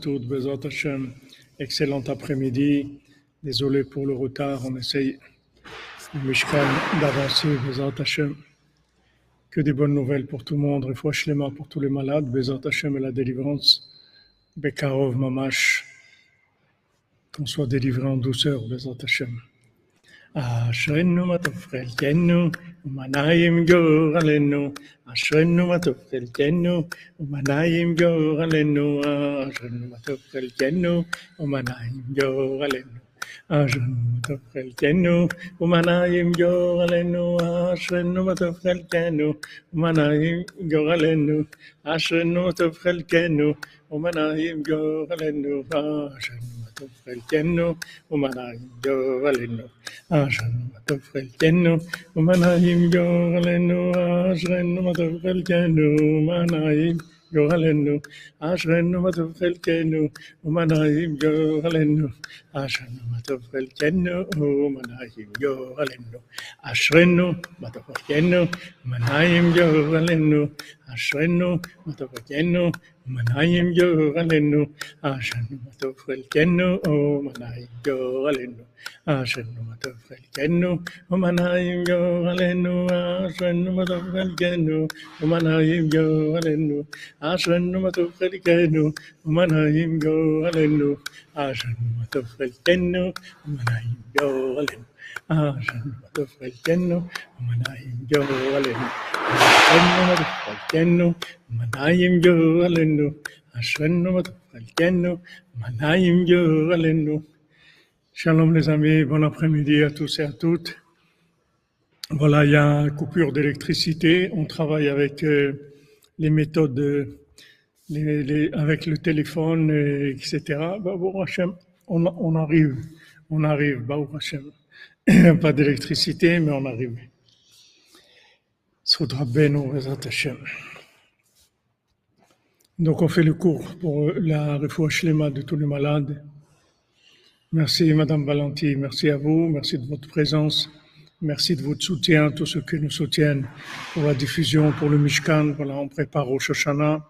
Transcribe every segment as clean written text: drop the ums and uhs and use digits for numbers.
toutes, Bezat Hashem. Excellent après-midi. Désolé pour le retard, on essaye, le Mishkan, d'avancer, Bezat Hashem. Que des bonnes nouvelles pour tout le monde, Refoua Shlema pour tous les malades, Bezat Hashem et la délivrance, Bekarov Mamash, qu'on soit délivré en douceur, Bezat Hashem. אשרנו מה טוב חלקנו ומנעים גורלנו אשרנו מה טוב חלקנו ומנעים גורלנו אשרנו מה טוב חלקנו ומנעים גורלנו אשרנו מה טוב חלקנו ומנעים גורלנו אשרנו מה טוב חלקנו ומנעים גורלנו אשרנו מה טוב חלקנו ומנעים גורלנו אשרנו טוב חלקנו ומנעים גורלנו אשרנו מה טוב חלקנו ומנעים גורלנו אשרנו מה טוב חלקנו ומנעים גורלנו אשרנו מה טוב חלקנו ומנעים גורלנו אשרנו מה טוב חלקנו ומנעים גורלנו אשרנו מה טוב חלקנו ומנעים גורלנו אשרנו מה טוב חלקנו ומנעים גורלנו אשרנו מה טוב חלקנו ומנעים גורלנו אשרנו מה טוב חלקנו ומנעים גורלנו אשרנו מה טוב חלקנו ומנעים גורלנו אשרנו מה טוב חלקנו ומנעים גורלנו אשרנו מה טוב חלקנו ומנעים גורלנו אשרנו מה טוב חלקנו ומנעים גורלנו אשרנו מה טוב חלקנו ומנעים גורלנו אשרנו מה טוב חלקנו ומנעים גורלנו. Shalom les amis, bon après-midi à tous et à toutes. Voilà, il y a une coupure d'électricité. On travaille avec les méthodes, avec le téléphone, etc. Baruch Hashem, on arrive, Baruch Hashem. Pas d'électricité, mais on arrive. Soud Rabbeinu, Bezrat Hashem. Donc on fait le cours pour la Refoua Shlema de tous les malades. Merci Madame Valenti, merci à vous, merci de votre présence, merci de votre soutien, tous ceux qui nous soutiennent pour la diffusion, pour le Mishkan. Voilà, on prépare Rosh Hashanah,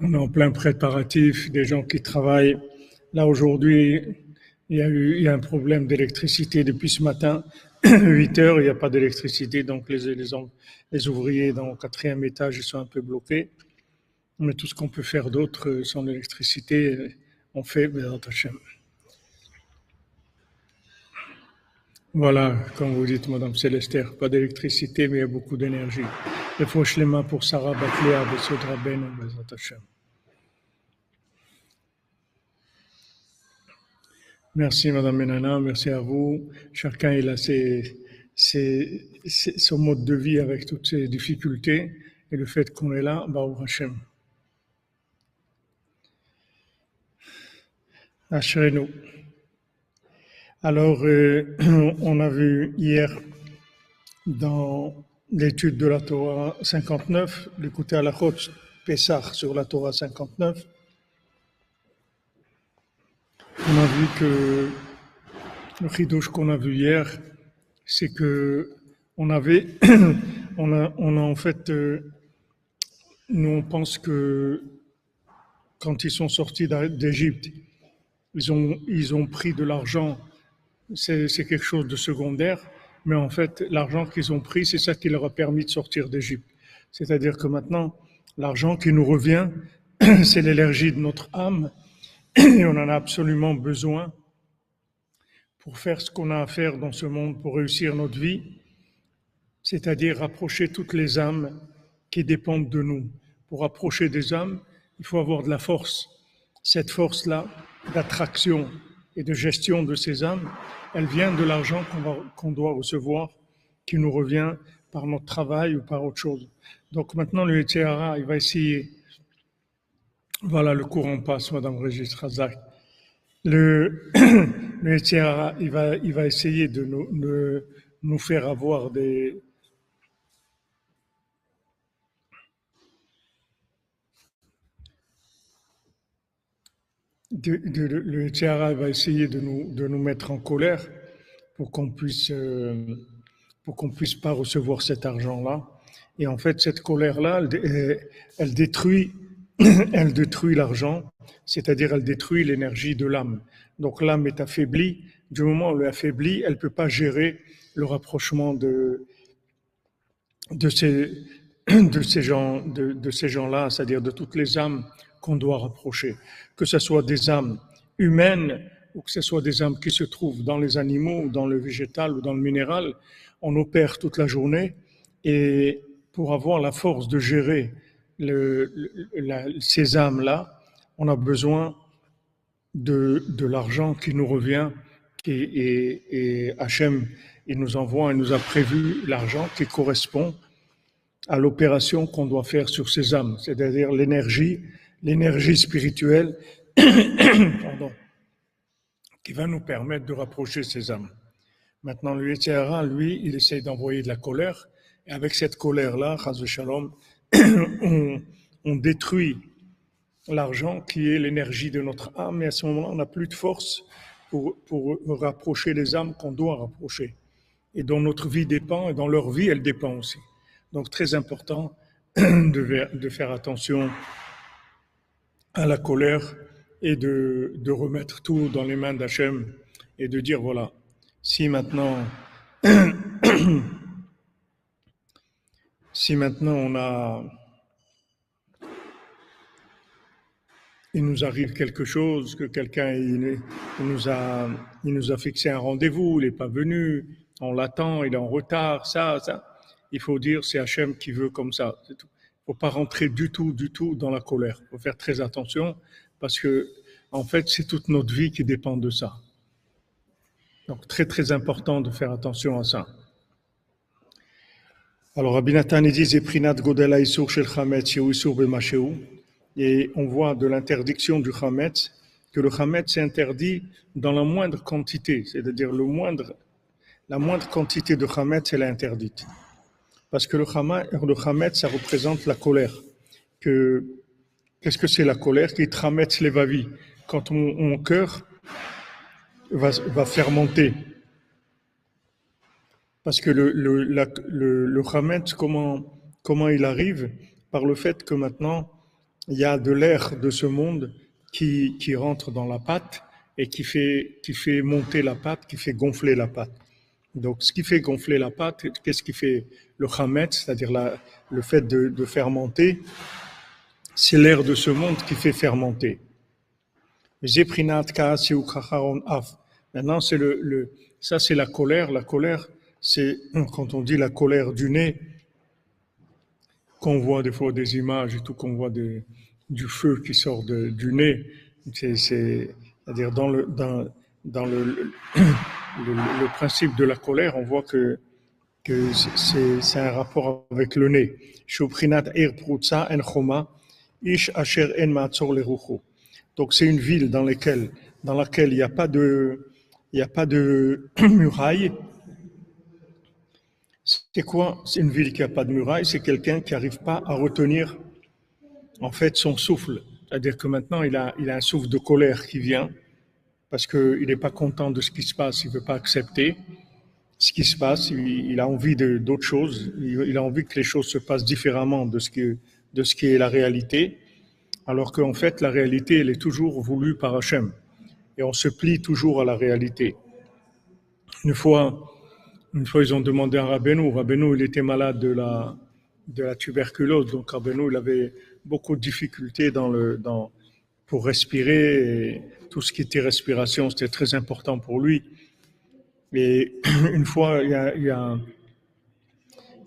on est en plein préparatif, des gens qui travaillent. Là aujourd'hui, il y a un problème d'électricité depuis ce matin, 8 heures, il n'y a pas d'électricité, donc les ouvriers dans le 4e étage ils sont un peu bloqués. Mais tout ce qu'on peut faire d'autre sans l'électricité, on fait Bezrat Hashem. Voilà, comme vous dites, Madame Célestère, pas d'électricité, mais il y a beaucoup d'énergie. Refoua Shlema pour Sarah Batléa, Besod Rabbeinu, Bezrat Hashem. Merci Madame Menana, merci à vous. Chacun il a son mode de vie avec toutes ces difficultés et le fait qu'on est là, Baruch Hashem. Ashrenu. Alors, on a vu hier dans l'étude de la Torah 59, l'écouter à la Chotz Pessah sur la Torah 59, on a vu que le chidouche qu'on a vu hier, c'est que on a en fait, nous on pense que quand ils sont sortis d'Égypte, ils ont pris de l'argent, c'est quelque chose de secondaire, mais en fait, l'argent qu'ils ont pris, c'est ça qui leur a permis de sortir d'Égypte. C'est-à-dire que maintenant, l'argent qui nous revient, c'est l'énergie de notre âme, et on en a absolument besoin pour faire ce qu'on a à faire dans ce monde, pour réussir notre vie, c'est-à-dire rapprocher toutes les âmes qui dépendent de nous. Pour approcher des âmes, il faut avoir de la force. Cette force-là, d'attraction et de gestion de ces âmes, elle vient de l'argent qu'on doit recevoir, qui nous revient par notre travail ou par autre chose. Donc maintenant, le Yetzer Hara, il va essayer. Voilà, le courant passe, Madame Régis Razak. Le Yetzer Hara, il va essayer de nous faire avoir des... Le Yetzer Hara va essayer de nous mettre en colère pour qu'on puisse pas recevoir cet argent-là. Et en fait, cette colère-là, elle détruit elle détruit l'argent, c'est-à-dire elle détruit l'énergie de l'âme. Donc l'âme est affaiblie. Du moment où elle est affaiblie, elle ne peut pas gérer le rapprochement de ces, de ces gens-là, c'est-à-dire de toutes les âmes qu'on doit rapprocher. Que ce soit des âmes humaines ou que ce soit des âmes qui se trouvent dans les animaux ou dans le végétal ou dans le minéral, on opère toute la journée et pour avoir la force de gérer ces âmes-là, on a besoin de l'argent qui nous revient et Hachem, il nous a prévu l'argent qui correspond à l'opération qu'on doit faire sur ces âmes, c'est-à-dire l'énergie spirituelle pardon, qui va nous permettre de rapprocher ces âmes. Maintenant, le Yetzer Hara, lui, il essaye d'envoyer de la colère, et avec cette colère-là, Chas v'Shalom, on détruit l'argent qui est l'énergie de notre âme, et à ce moment-là, on n'a plus de force pour rapprocher les âmes qu'on doit rapprocher, et dont notre vie dépend, et dont leur vie, elle dépend aussi. Donc, très important de faire attention à la colère et de remettre tout dans les mains d'Hachem et de dire, voilà, si maintenant il nous arrive quelque chose, que quelqu'un il nous a fixé un rendez-vous, il n'est pas venu, on l'attend, il est en retard, ça, il faut dire c'est Hachem qui veut comme ça, c'est tout. Il ne faut pas rentrer du tout dans la colère. Il faut faire très attention parce que en fait c'est toute notre vie qui dépend de ça. Donc très très important de faire attention à ça. Alors Rabbi Nathan il dit Zeprinat Godel Haïsour Shel Chametz Yehu Isur B'Mashéhu. Et on voit de l'interdiction du Chametz que le Chametz est interdit dans la moindre quantité, c'est-à-dire la moindre quantité de Chametz elle est interdite. Parce que le Chametz ça représente la colère. Qu'est-ce que c'est la colère? Qui Chametz levavi. Quand mon cœur va fermenter. Parce que le Chametz, comment il arrive? Par le fait que maintenant, il y a de l'air de ce monde qui rentre dans la pâte et qui fait monter la pâte, qui fait gonfler la pâte. Donc, ce qui fait gonfler la pâte, qu'est-ce qui fait le Chametz, c'est-à-dire le fait de fermenter, c'est l'air de ce monde qui fait fermenter. Maintenant, ça c'est la colère. La colère, c'est quand on dit la colère du nez, qu'on voit des fois des images et tout, qu'on voit du feu qui sort du nez. C'est-à-dire dans le principe de la colère, on voit que c'est un rapport avec le nez. Donc c'est une ville dans laquelle il n'y a pas de muraille. C'est quoi? C'est une ville qui n'a pas de muraille, c'est quelqu'un qui n'arrive pas à retenir en fait son souffle. C'est-à-dire que maintenant il a un souffle de colère qui vient parce qu'il n'est pas content de ce qui se passe, il ne veut pas accepter ce qui se passe, il a envie d'autre chose, il a envie que les choses se passent différemment de ce qui est la réalité, alors qu'en fait la réalité elle est toujours voulue par Hachem et on se plie toujours à la réalité. Une fois ils ont demandé à Rabbeinu il était malade de la tuberculose, donc Rabbeinu il avait beaucoup de difficultés pour respirer, et tout ce qui était respiration c'était très important pour lui. Et une fois, il y a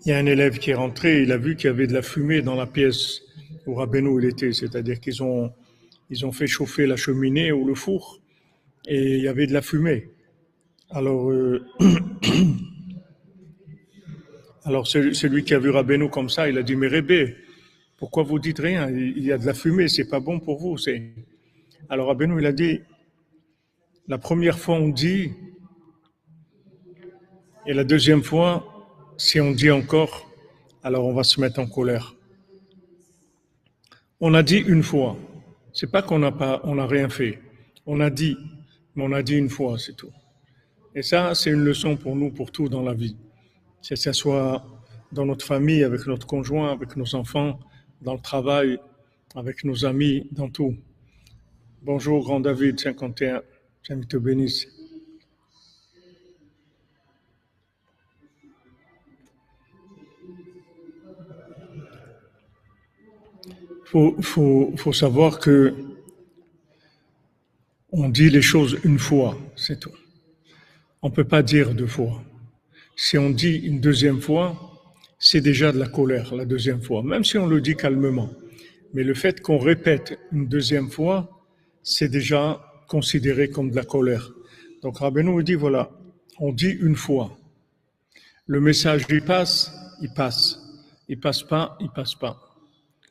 un élève qui est rentré, il a vu qu'il y avait de la fumée dans la pièce où Rabbeinu il était, c'est-à-dire qu'ils ont fait chauffer la cheminée ou le four et il y avait de la fumée. Alors, alors celui qui a vu Rabbeinu comme ça, il a dit mais Rebbe, pourquoi vous dites rien? Il y a de la fumée, c'est pas bon pour vous. Alors Rabbeinu il a dit la première fois on dit. Et la deuxième fois, si on dit encore, alors on va se mettre en colère. On a dit une fois. C'est pas on n'a rien fait. On a dit, mais on a dit une fois, c'est tout. Et ça, c'est une leçon pour nous, pour tout dans la vie. Que ce soit dans notre famille, avec notre conjoint, avec nos enfants, dans le travail, avec nos amis, dans tout. Bonjour, grand David, 51. J'aime te bénisse. Faut savoir que on dit les choses une fois, c'est tout. On ne peut pas dire deux fois. Si on dit une deuxième fois, c'est déjà de la colère, la deuxième fois, même si on le dit calmement. Mais le fait qu'on répète une deuxième fois, c'est déjà considéré comme de la colère. Donc Rabbeinu dit, voilà, on dit une fois. Le message, il passe, il passe. Il passe pas, il passe pas.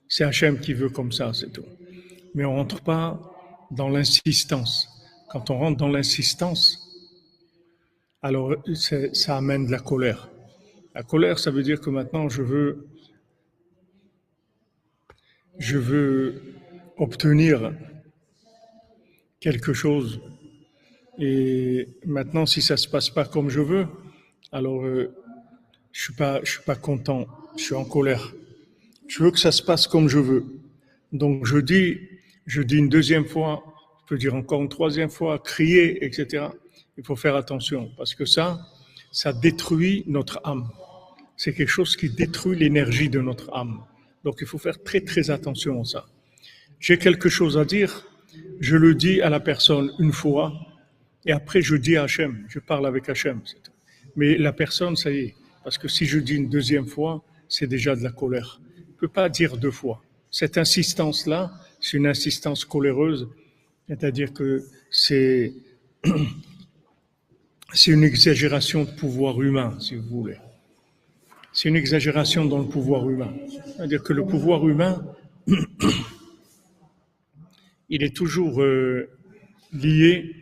C'est Hachem qui veut comme ça, c'est tout. Mais on rentre pas dans l'insistance. Quand on rentre dans l'insistance, alors ça amène de la colère. La colère, ça veut dire que maintenant je veux obtenir quelque chose. Et maintenant, si ça se passe pas comme je veux, alors je suis pas content. Je suis en colère. Je veux que ça se passe comme je veux. Donc je dis une deuxième fois, je peux dire encore une troisième fois, crier, etc. Il faut faire attention parce que ça détruit notre âme. C'est quelque chose qui détruit l'énergie de notre âme. Donc il faut faire très très attention à ça. J'ai quelque chose à dire, je le dis à la personne une fois et après je dis à Hachem, je parle avec Hachem. Mais la personne, ça y est, parce que si je dis une deuxième fois, c'est déjà de la colère. Je ne peux pas dire deux fois. Cette insistance-là, c'est une insistance coléreuse, c'est-à-dire que c'est une exagération de pouvoir humain, si vous voulez. C'est une exagération dans le pouvoir humain. C'est-à-dire que le pouvoir humain, il est toujours lié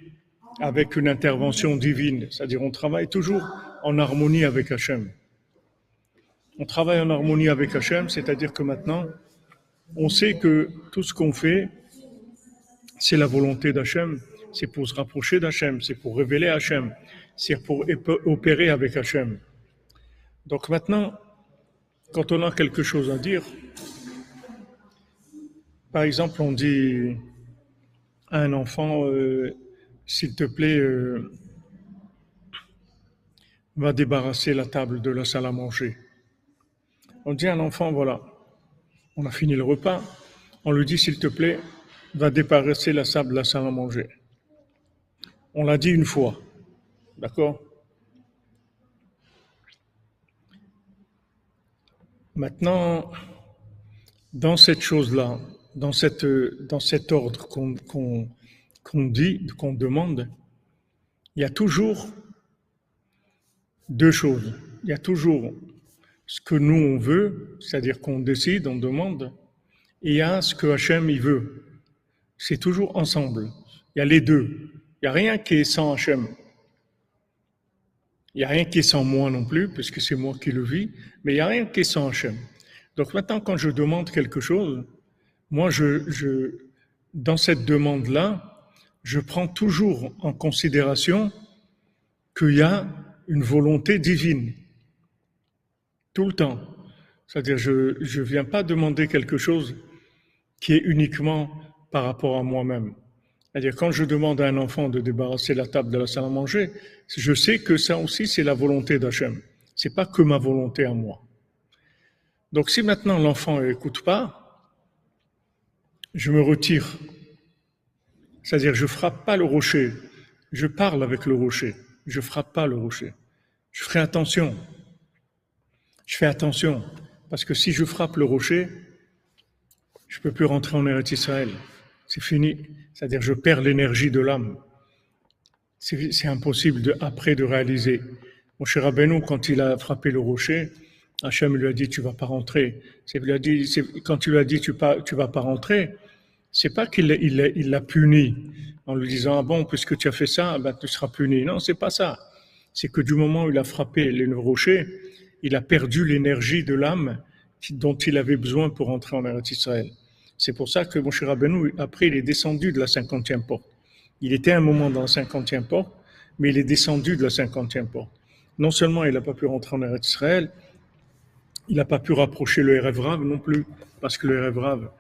avec une intervention divine. C'est-à-dire on travaille toujours en harmonie avec Hachem. On travaille en harmonie avec Hachem, c'est-à-dire que maintenant, on sait que tout ce qu'on fait, c'est la volonté d'Hachem, c'est pour se rapprocher d'Hachem, c'est pour révéler Hachem, c'est pour opérer avec Hachem. Donc maintenant, quand on a quelque chose à dire, par exemple, on dit à un enfant, s'il te plaît, va débarrasser la table de la salle à manger. On dit à un enfant, voilà, on a fini le repas, on lui dit, s'il te plaît, va débarrasser la table de la salle à manger. On l'a dit une fois, d'accord? Maintenant, dans cette chose-là, dans cet ordre qu'on dit, qu'on demande, il y a toujours deux choses. Il y a toujours ce que nous on veut, c'est-à-dire qu'on décide, on demande, et il y a ce que Hachem il veut. C'est toujours ensemble. Il y a les deux. Il n'y a rien qui est sans Hachem. Il n'y a rien qui est sans moi non plus, puisque c'est moi qui le vis, mais il n'y a rien qui est sans Hachem. Donc maintenant, quand je demande quelque chose, moi, dans cette demande-là, je prends toujours en considération qu'il y a une volonté divine. Tout le temps. C'est-à-dire, je ne viens pas demander quelque chose qui est uniquement par rapport à moi-même. C'est-à-dire, quand je demande à un enfant de débarrasser la table de la salle à manger, je sais que ça aussi, c'est la volonté d'Hachem. C'est pas que ma volonté à moi. Donc, si maintenant l'enfant n'écoute pas, je me retire. C'est-à-dire, je frappe pas le rocher. Je parle avec le rocher. Je frappe pas le rocher. Je ferai attention. Je fais attention. Parce que si je frappe le rocher, je peux plus rentrer en Eretz Israël. C'est fini. C'est-à-dire, je perds l'énergie de l'âme. C'est impossible après de réaliser. Mon cher Rabbeinu, quand il a frappé le rocher, Hachem lui a dit, tu vas pas rentrer. Quand il lui a dit, tu vas pas rentrer, c'est pas qu'il l'a puni en lui disant, ah bon, puisque tu as fait ça, ben, tu seras puni. Non, c'est pas ça. C'est que du moment où il a frappé le rocher, il a perdu l'énergie de l'âme dont il avait besoin pour entrer en Eretz Israël. C'est pour ça que Moshe Rabbeinu, après, il est descendu de la 50e porte. Il était un moment dans la 50e porte, mais il est descendu de la 50e porte. Non seulement il n'a pas pu rentrer en Eretz Israël, il n'a pas pu rapprocher le Erev Rav non plus, parce que le Erev Rav,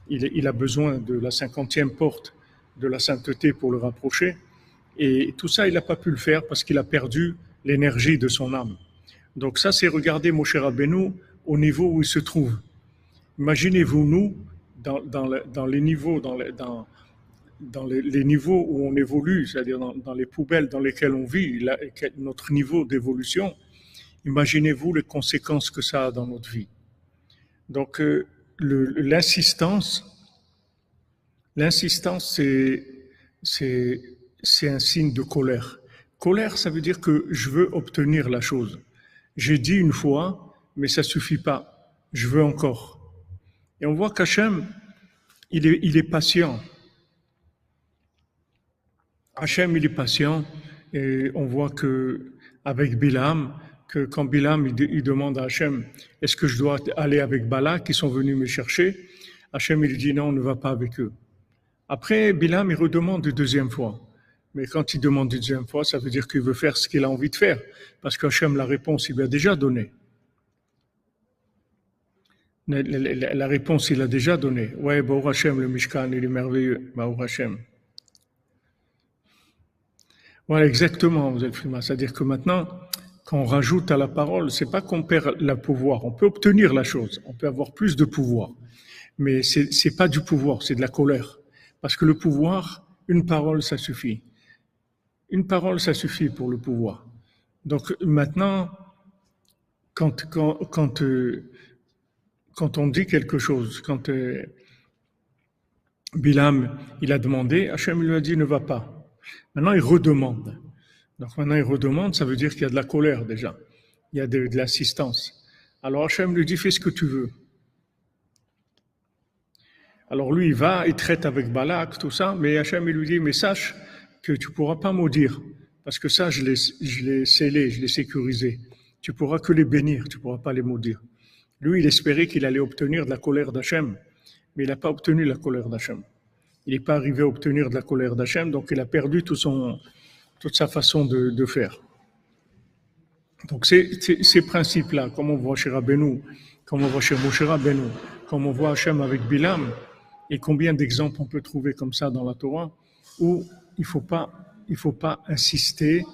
il a besoin de la 50e porte de la sainteté pour le rapprocher. Et tout ça, il n'a pas pu le faire parce qu'il a perdu l'énergie de son âme. Donc ça, c'est regarder Moshe Rabbeinu au niveau où il se trouve. Imaginez-vous, nous, dans les niveaux, les niveaux où on évolue, c'est-à-dire dans les poubelles dans lesquelles on vit, notre niveau d'évolution, imaginez-vous les conséquences que ça a dans notre vie. Donc, l'insistance, c'est un signe de colère. Colère, ça veut dire que je veux obtenir la chose. J'ai dit une fois, mais ça suffit pas. Je veux encore. Et on voit qu'Hachem, il est patient. Hachem, il est patient. Et on voit que avec Bilam, que quand Bilam il demande à Hachem, est-ce que je dois aller avec Balak, qui sont venus me chercher? Hachem, il dit non, on ne va pas avec eux. Après, Bilam, il redemande une deuxième fois. Mais quand il demande une deuxième fois, ça veut dire qu'il veut faire ce qu'il a envie de faire. Parce qu'Hachem, la réponse, il lui a déjà donné. La réponse, il a déjà donné. Ouais, Baruch Hashem, le Mishkan, il est merveilleux. Baruch Hashem. Voilà, exactement, vous êtes Frima. C'est-à-dire que maintenant, quand on rajoute à la parole, c'est pas qu'on perd le pouvoir. On peut obtenir la chose. On peut avoir plus de pouvoir. Mais c'est pas du pouvoir, c'est de la colère. Parce que le pouvoir, une parole, ça suffit. Une parole, ça suffit pour le pouvoir. Donc maintenant, quand on dit quelque chose, quand Bilam, il a demandé, Hachem lui a dit ne va pas. Maintenant, il redemande. Donc maintenant, il redemande, ça veut dire qu'il y a de la colère déjà. Il y a de l'assistance. Alors Hachem lui dit fais ce que tu veux. Alors lui, il va, il traite avec Balak, tout ça, mais Hachem, il lui dit mais sache que tu ne pourras pas maudire. Parce que ça, je l'ai scellé, je l'ai sécurisé. Tu ne pourras que les bénir, tu ne pourras pas les maudire. Lui, il espérait qu'il allait obtenir de la colère d'Hachem, mais il n'a pas obtenu la colère d'Hachem. Il n'est pas arrivé à obtenir de la colère d'Hachem, donc il a perdu toute sa façon de faire. Donc ces principes-là, comme on voit chez Rabbeinu, comme on voit chez Moshe Rabbeinu, comme on voit Hachem avec Bilam, et combien d'exemples on peut trouver comme ça dans la Torah, où il faut pas insister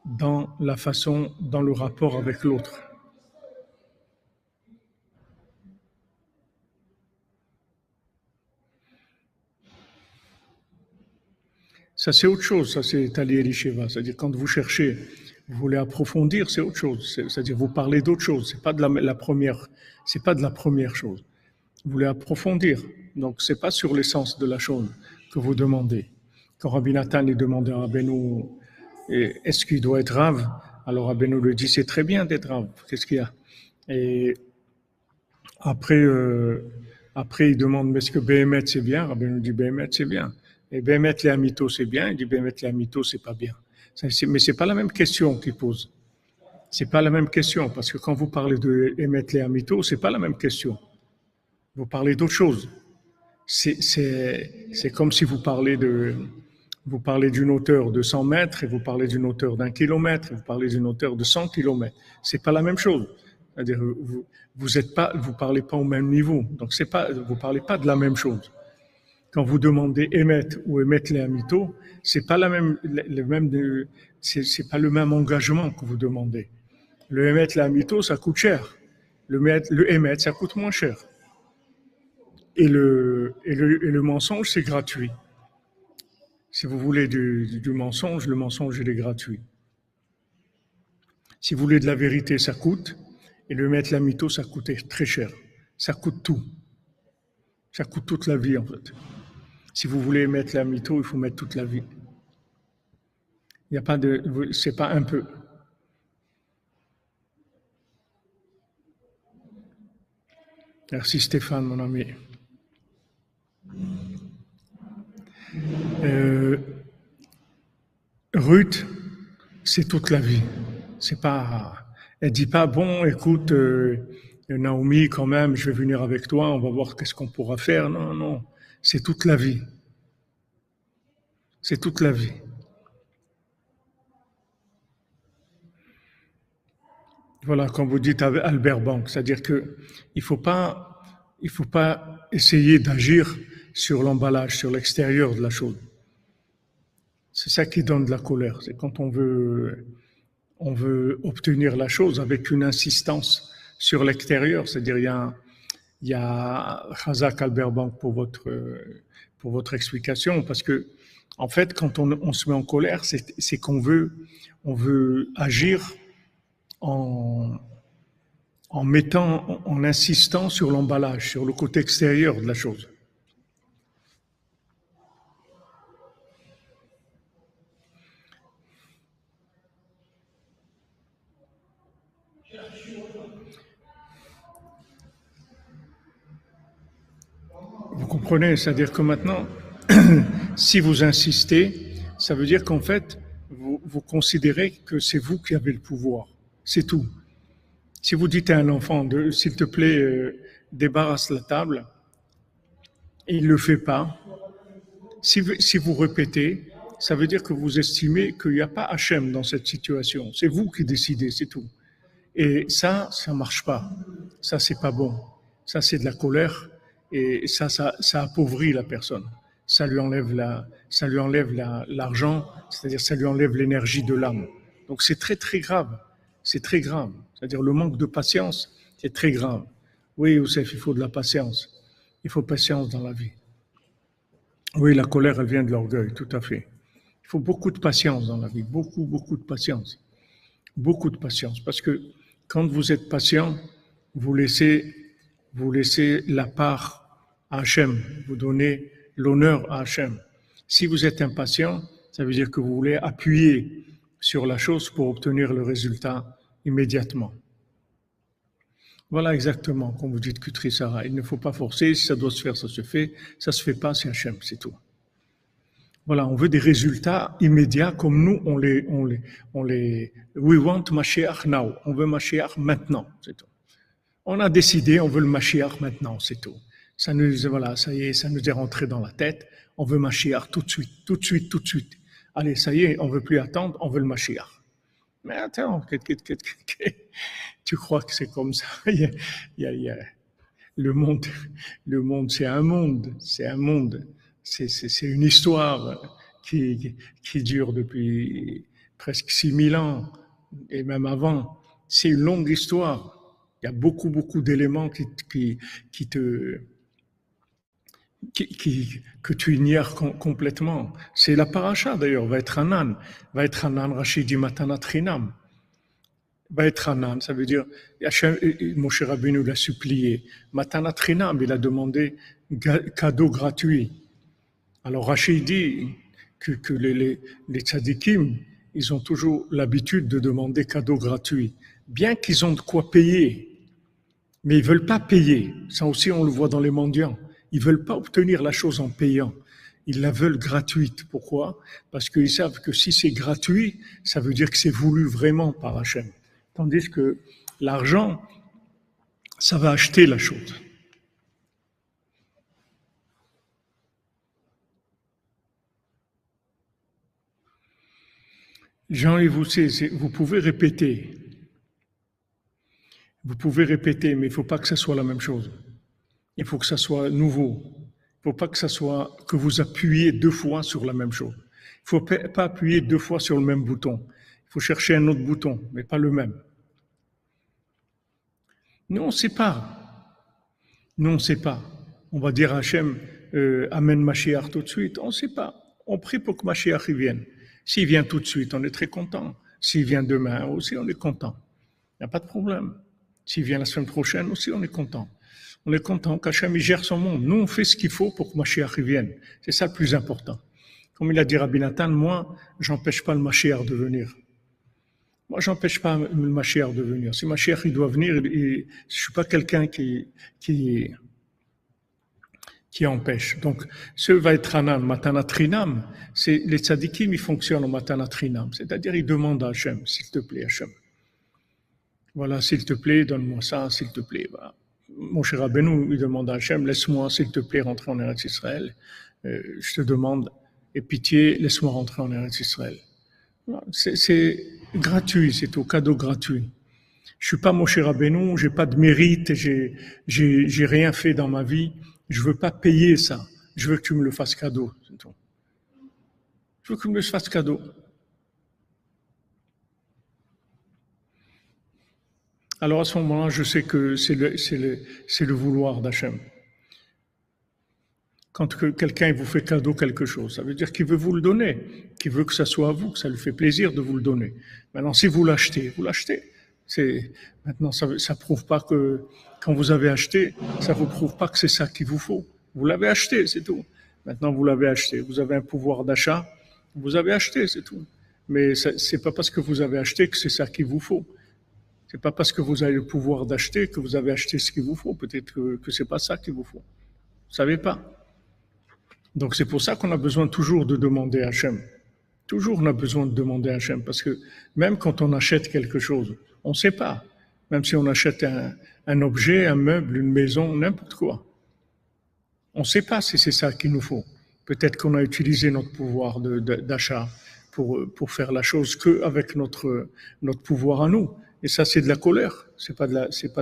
dans la façon, dans le rapport avec l'autre. Ça, c'est autre chose, ça, c'est Tali Elisheva. C'est-à-dire, quand vous cherchez, vous voulez approfondir, c'est autre chose. C'est-à-dire, vous parlez d'autre chose. C'est pas de la première, c'est pas de la première chose. Vous voulez approfondir. Donc, c'est pas sur l'essence de la chose que vous demandez. Quand Rabbi Nathan est demandé à Rabbeinu, est-ce qu'il doit être rave? Alors, Rabbeinu lui dit, c'est très bien d'être rave. Qu'est-ce qu'il y a? Et après, il demande, mais est-ce que Béhémet, c'est bien? Rabbeinu dit, Béhémet, c'est bien. Et Béhémet les Amito, c'est bien. Il dit Béhémet les Amito, c'est pas bien. Mais c'est pas la même question qu'il pose. C'est pas la même question, parce que quand vous parlez de Béhémet les Amito, c'est pas la même question. Vous parlez d'autre chose. C'est comme si vous parlez d'une hauteur de 100 mètres et vous parlez d'une hauteur d'1 kilomètre et vous parlez d'une hauteur de 100 kilomètres. C'est pas la même chose. C'est-à-dire, vous parlez pas au même niveau. Donc vous parlez pas de la même chose. Quand vous demandez émettre ou émettre les amito, c'est pas c'est pas le même engagement que vous demandez. Le émettre les amito, ça coûte cher. Le émettre, ça coûte moins cher. Et le mensonge, c'est gratuit. Si vous voulez du mensonge, le mensonge, il est gratuit. Si vous voulez de la vérité, ça coûte. Et le émettre la mytho, ça coûte très cher. Ça coûte tout. Ça coûte toute la vie, en fait. Si vous voulez mettre la mytho, il faut mettre toute la vie. Il n'y a pas c'est pas un peu. Merci Stéphane, mon ami. Ruth, c'est toute la vie. C'est pas. Elle dit pas bon, écoute, Naomi, quand même, je vais venir avec toi, on va voir qu'est-ce qu'on pourra faire. Non, non, c'est toute la vie. C'est toute la vie. Voilà, comme vous dites Albert Bank, c'est-à-dire que il faut pas il faut pas essayer d'agir sur l'emballage, sur l'extérieur de la chose. C'est ça qui donne de la colère. C'est quand on veut obtenir la chose avec une insistance sur l'extérieur. C'est-à-dire, il y a Khazak Albert Bank pour votre explication, parce que, en fait, quand on se met en colère, c'est qu'on on veut agir en, en insistant sur l'emballage, sur le côté extérieur de la chose. Vous comprenez? C'est-à-dire que maintenant, si vous insistez, ça veut dire qu'en fait, vous considérez que c'est vous qui avez le pouvoir. C'est tout. Si vous dites à un enfant, s'il te plaît, débarrasse la table, et il ne le fait pas, si vous répétez, ça veut dire que vous estimez qu'il n'y a pas Hachem dans cette situation. C'est vous qui décidez, c'est tout. Et ça marche pas. Ça, c'est pas bon. Ça, c'est de la colère. Et ça appauvrit la personne. Ça lui enlève l'argent, c'est-à-dire ça lui enlève l'énergie de l'âme. Donc c'est très très grave. C'est très grave. C'est-à-dire le manque de patience, c'est très grave. Oui, Youssef, il faut de la patience. Il faut patience dans la vie. Oui, la colère, elle vient de l'orgueil, tout à fait. Il faut beaucoup de patience dans la vie, beaucoup, beaucoup de patience. Beaucoup de patience, parce que quand vous êtes patient, vous laissez, vous laissez la part à Hachem, vous donnez l'honneur à Hachem. Si vous êtes impatient, ça veut dire que vous voulez appuyer sur la chose pour obtenir le résultat immédiatement. Voilà exactement, comme vous dites, Kutri Sarah. Il ne faut pas forcer, si ça doit se faire, ça se fait. Ça se fait pas, c'est Hachem, c'est tout. Voilà, on veut des résultats immédiats comme nous, we want Mashiach now. On veut Mashiach maintenant, c'est tout. On a décidé, on veut le Mashiach maintenant, c'est tout. Voilà, ça y est, ça nous est rentré dans la tête. On veut Mashiach tout de suite, tout de suite, tout de suite. Allez, ça y est, on veut plus attendre, on veut le Mashiach. Mais attends, tu crois que c'est comme ça? Le monde, c'est un monde, c'est une histoire qui dure depuis presque 6000 ans et même avant. C'est une longue histoire. Il y a beaucoup, beaucoup d'éléments que tu ignores complètement. C'est la paracha d'ailleurs, va être Hanan, Rachid dit Matanat Chinam. Va être Hanan, ça veut dire, Moshe Rabbeinu l'a supplié. Matanat Chinam, il a demandé cadeau gratuit. Alors Rachid dit que les tzadikim, ils ont toujours l'habitude de demander cadeau gratuit, bien qu'ils ont de quoi payer. Mais ils ne veulent pas payer. Ça aussi, on le voit dans les mendiants. Ils ne veulent pas obtenir la chose en payant. Ils la veulent gratuite. Pourquoi? Parce qu'ils savent que si c'est gratuit, ça veut dire que c'est voulu vraiment par Hachem. Tandis que l'argent, ça va acheter la chose. Jean-Yves, vous pouvez répéter. Vous pouvez répéter, mais il ne faut pas que ça soit la même chose. Il faut que ça soit nouveau. Il ne faut pas que ça soit que vous appuyez 2 fois sur la même chose. Il ne faut pas appuyer 2 fois sur le même bouton. Il faut chercher un autre bouton, mais pas le même. Nous, on ne sait pas. Nous, on ne sait pas. On va dire à Hachem, amène Mashiach tout de suite. On ne sait pas. On prie pour que Mashiach vienne. S'il vient tout de suite, on est très content. S'il vient demain aussi, on est content. Il n'y a pas de problème. S'il vient la semaine prochaine aussi, on est content. On est content qu'Hachem gère son monde. Nous, on fait ce qu'il faut pour que Mashiach vienne. C'est ça le plus important. Comme il a dit Rabbi Nathan, moi, j'empêche pas le Mashiach de venir. Moi, j'empêche pas le Mashiach de venir. Si Mashiach il doit venir, je suis pas quelqu'un qui empêche. Donc, ce va être Hanan, Matanat Rinam, c'est les tzadikim, ils fonctionnent au Matanat Rinam. C'est-à-dire, ils demandent à Hachem, s'il te plaît, Hachem. Voilà, s'il te plaît, donne-moi ça, s'il te plaît. Voilà. Moshe Rabbeinu, il demande à Hachem, laisse-moi, s'il te plaît, rentrer en Eretz Israël. Je te demande, aie pitié, laisse-moi rentrer en Eretz Israël. C'est gratuit, c'est au cadeau gratuit. Je suis pas Moshe Rabbeinu, j'ai pas de mérite, j'ai rien fait dans ma vie. Je veux pas payer ça. Je veux que tu me le fasses cadeau. C'est tout. Je veux que tu me le fasses cadeau. Alors à ce moment-là, je sais que c'est le vouloir d'Hachem. Quand quelqu'un vous fait cadeau quelque chose, ça veut dire qu'il veut vous le donner, qu'il veut que ça soit à vous, que ça lui fait plaisir de vous le donner. Maintenant, si vous l'achetez, vous l'achetez. Maintenant, ça prouve pas que quand vous avez acheté, ça vous prouve pas que c'est ça qu'il vous faut. Vous l'avez acheté, c'est tout. Maintenant, vous l'avez acheté. Vous avez un pouvoir d'achat, vous avez acheté, c'est tout. Mais c'est pas parce que vous avez acheté que c'est ça qu'il vous faut. C'est pas parce que vous avez le pouvoir d'acheter que vous avez acheté ce qu'il vous faut. Peut-être que c'est pas ça qu'il vous faut. Vous savez pas. Donc c'est pour ça qu'on a besoin toujours de demander à Hachem. Toujours on a besoin de demander à Hachem. Parce que même quand on achète quelque chose, on ne sait pas. Même si on achète un objet, un meuble, une maison, n'importe quoi. On ne sait pas si c'est ça qu'il nous faut. Peut-être qu'on a utilisé notre pouvoir d'achat pour faire la chose qu'avec notre pouvoir à nous. Et ça, c'est de la colère. C'est pas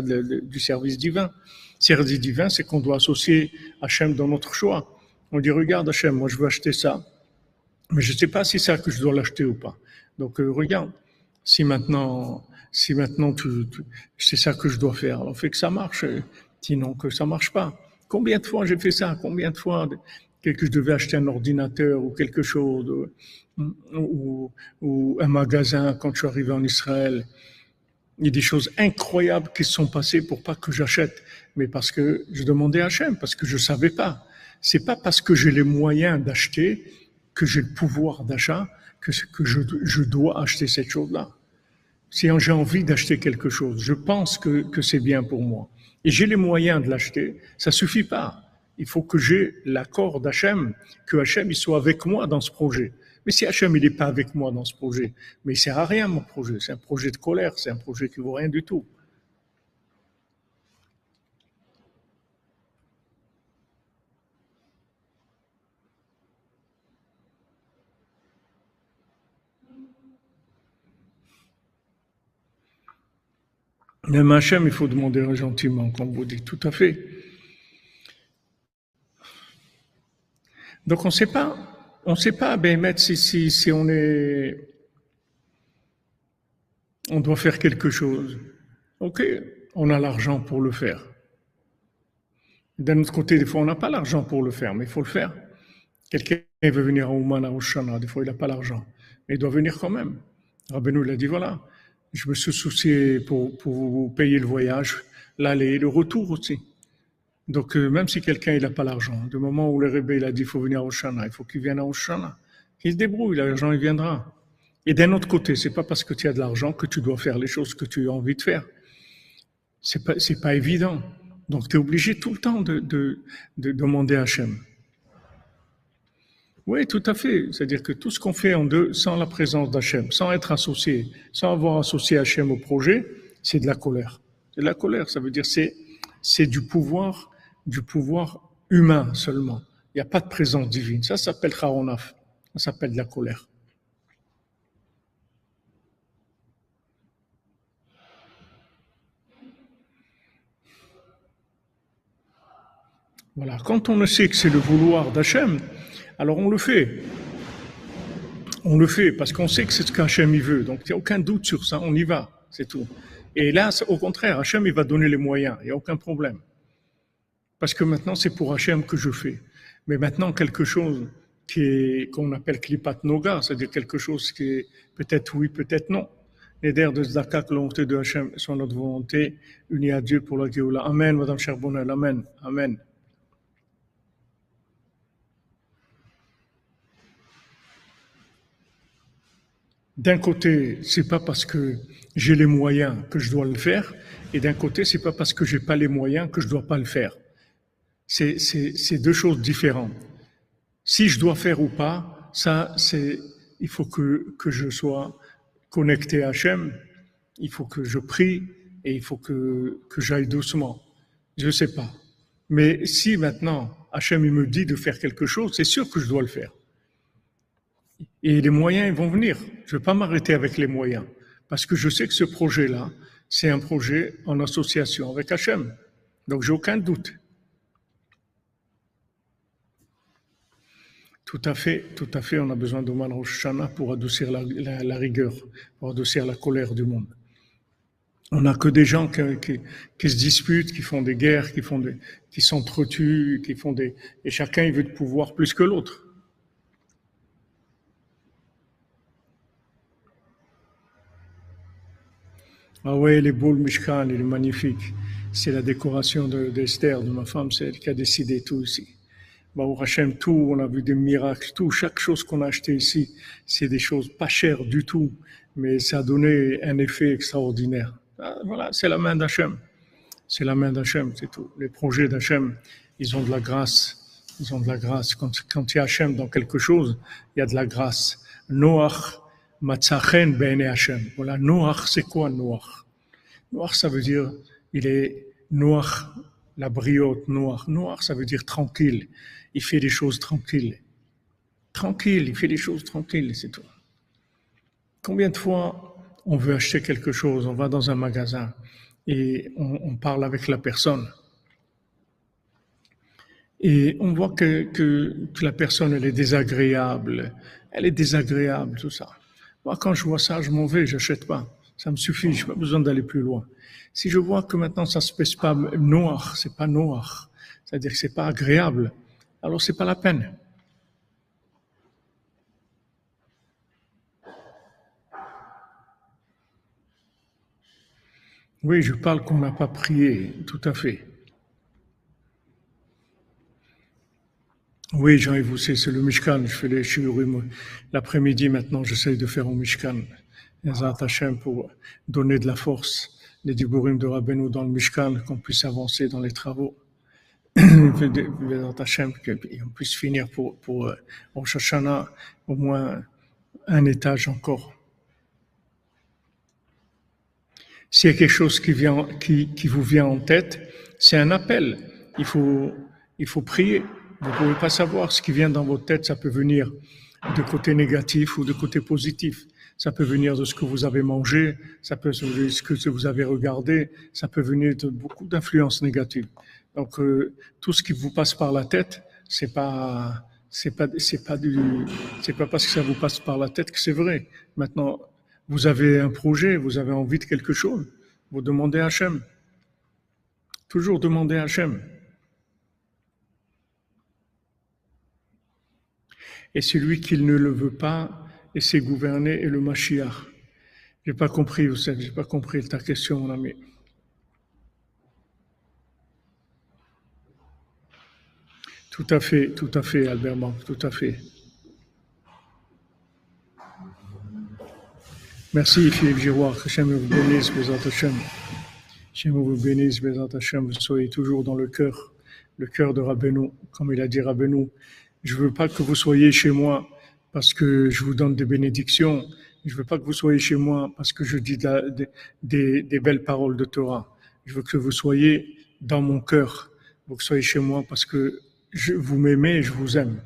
du service divin. Service divin, c'est qu'on doit associer Hachem dans notre choix. On dit, regarde Hachem, moi je veux acheter ça, mais je ne sais pas si c'est ça que je dois l'acheter ou pas. Donc regarde, si maintenant c'est ça que je dois faire, alors fais que ça marche, sinon que ça marche pas. Combien de fois j'ai fait ça? Combien de fois que je devais acheter un ordinateur ou quelque chose, ou un magasin quand je suis arrivé en Israël. Il y a des choses incroyables qui se sont passées pour pas que j'achète, mais parce que je demandais à Hachem, parce que je savais pas. C'est pas parce que j'ai les moyens d'acheter, que j'ai le pouvoir d'achat, que je dois acheter cette chose-là. Si j'ai envie d'acheter quelque chose, je pense que c'est bien pour moi, et j'ai les moyens de l'acheter, ça suffit pas. Il faut que j'ai l'accord d'Hachem, que Hachem il soit avec moi dans ce projet. Mais si Hachem il n'est pas avec moi dans ce projet, mais il sert à rien mon projet, c'est un projet de colère, c'est un projet qui vaut rien du tout. Même Hachem, il faut demander gentiment, comme vous dites, tout à fait. Donc on sait pas, ben, si on doit faire quelque chose. Ok, on a l'argent pour le faire. D'un autre côté, des fois, on n'a pas l'argent pour le faire, mais il faut le faire. Quelqu'un veut venir à Ouman, à Oshana, des fois, il n'a pas l'argent, mais il doit venir quand même. Rabbeinu, il a dit, voilà, je me suis soucié pour vous payer le voyage, l'aller et le retour aussi. Donc, même si quelqu'un n'a pas l'argent, du moment où le Rebbe il a dit qu'il faut venir à Oshana, il faut qu'il vienne à Oshana. Qu'il se débrouille, l'argent il viendra. Et d'un autre côté, c'est pas parce que tu as de l'argent que tu dois faire les choses que tu as envie de faire. C'est pas évident. Donc, tu es obligé tout le temps de demander à Hachem. Oui, tout à fait. C'est-à-dire que tout ce qu'on fait en deux, sans la présence d'Hachem, sans être associé, sans avoir associé Hachem au projet, c'est de la colère. C'est de la colère, ça veut dire c'est du pouvoir humain seulement. Il n'y a pas de présence divine. Ça s'appelle Charonaf. Ça s'appelle de la colère. Voilà. Quand on ne sait que c'est le vouloir d'Hachem, alors on le fait. On le fait parce qu'on sait que c'est ce qu'Hachem il veut. Donc il n'y a aucun doute sur ça, on y va, c'est tout. Et là, au contraire, Hachem il va donner les moyens, il n'y a aucun problème. Parce que maintenant, c'est pour Hachem que je fais. Mais maintenant, quelque chose qu'on appelle Klipat Noga, c'est-à-dire quelque chose qui est peut-être oui, peut-être non. Les der de Zdaka, que la volonté de Hachem soit notre volonté, unie à Dieu pour la Géoula. Amen, Madame Charbonnel, Amen, Amen. D'un côté, c'est pas parce que j'ai les moyens que je dois le faire, et d'un côté, c'est pas parce que j'ai pas les moyens que je dois pas le faire. C'est deux choses différentes. Si je dois faire ou pas, il faut que je sois connecté à Hachem, il faut que je prie et il faut que j'aille doucement. Je sais pas. Mais si maintenant Hachem il me dit de faire quelque chose, c'est sûr que je dois le faire. Et les moyens ils vont venir. Je ne vais pas m'arrêter avec les moyens. Parce que je sais que ce projet-là, c'est un projet en association avec Hachem. Donc, j'ai aucun doute. Tout à fait, on a besoin d'Oman Rosh Hashanah pour adoucir la rigueur, pour adoucir la colère du monde. On n'a que des gens qui se disputent, qui font des guerres, qui s'entretuent, et chacun il veut de pouvoir plus que l'autre. Ah ouais, il est beau le Mishkan, il est magnifique. C'est la décoration d'Esther, de ma femme, c'est elle qui a décidé tout ici. Baruch Hashem, tout, on a vu des miracles, tout, chaque chose qu'on a acheté ici, c'est des choses pas chères du tout, mais ça a donné un effet extraordinaire. Ah, voilà, c'est la main d'Hachem. C'est la main d'Hachem, c'est tout. Les projets d'Hachem, ils ont de la grâce. Ils ont de la grâce. Quand il y a Hachem dans quelque chose, il y a de la grâce. Noach, matzachen be'ene Hachem. Voilà, Noach, c'est quoi Noach? Noach, ça veut dire, il est Noach, la briote, Noach. Noach, ça veut dire tranquille. Il fait des choses tranquilles. Tranquille, il fait des choses tranquilles, c'est tout. Combien de fois on veut acheter quelque chose, on va dans un magasin et on parle avec la personne et on voit que la personne elle est désagréable, tout ça. Moi quand je vois ça, je m'en vais, j'achète pas. Ça me suffit, j'ai pas besoin d'aller plus loin. Si je vois que maintenant ça se pèse pas noir, c'est pas noir, c'est-à-dire que c'est pas agréable, alors c'est pas la peine. Oui, je parle qu'on n'a pas prié, tout à fait. Oui, Jean-Yves, c'est le Mishkan. Je fais les shiurim l'après-midi maintenant. J'essaye de faire au Mishkan. Ezrat Hashem pour donner de la force, les diburim de Rabbeinu dans le Mishkan, qu'on puisse avancer dans les travaux. Ezrat Hashem, qu'on puisse finir pour Rosh Hashanah au moins un étage encore. S'il y a quelque chose qui vous vient en tête, c'est un appel. Il faut prier. Vous ne pouvez pas savoir ce qui vient dans votre tête. Ça peut venir de côté négatif ou de côté positif. Ça peut venir de ce que vous avez mangé, ça peut venir de ce que vous avez regardé, ça peut venir de beaucoup d'influences négatives. Donc tout ce qui vous passe par la tête, c'est pas parce que ça vous passe par la tête que c'est vrai. Maintenant, vous avez un projet, vous avez envie de quelque chose, vous demandez à Hachem. Toujours demander à Hachem. Et celui qui ne le veut pas, et c'est gouverné, est le Mashiach. J'ai pas compris, vous savez, j'ai pas compris ta question, mon ami. Tout à fait, Albert Bank, tout à fait. Merci, Philippe Giroir, que Hachem vous bénisse, Bézat Hachem. Hachem vous bénisse, Bézat Hachem, vous soyez toujours dans le cœur de Rabbeinu, comme il a dit Rabbeinu. Je veux pas que vous soyez chez moi parce que je vous donne des bénédictions. Je veux pas que vous soyez chez moi parce que je dis des belles paroles de Torah. Je veux que vous soyez dans mon cœur. Vous soyez chez moi parce que vous m'aimez et je vous aime.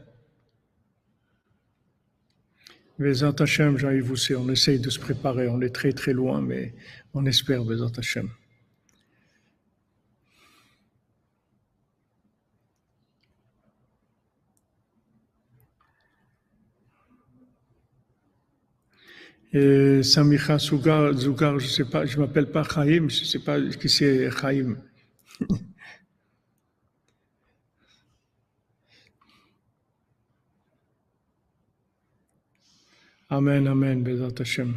Bézat Hachem, Jean-Yves, vous savez, on essaye de se préparer. On est très très loin, mais on espère, Bézat Hachem. Et Samicha Zougar, je sais pas, je m'appelle pas Chaim, je sais pas qui c'est Chaim. Amen, amen, Bézat Hachem.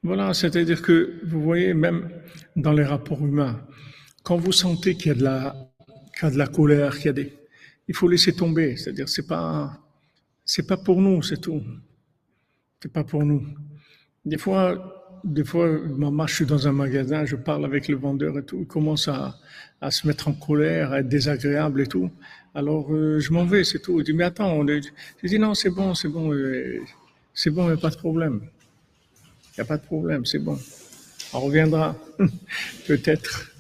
Voilà, c'est-à-dire que vous voyez, même dans les rapports humains, quand vous sentez qu'il y a de la colère, il faut laisser tomber. C'est-à-dire, c'est pas pour nous, c'est tout. C'est pas pour nous. Des fois, maman, je suis dans un magasin, je parle avec le vendeur et tout, il commence à se mettre en colère, à être désagréable et tout. Alors, je m'en vais, c'est tout. Il dit, mais attends, je dis, non, c'est bon, il n'y a pas de problème. Il n'y a pas de problème, c'est bon. On reviendra, peut-être.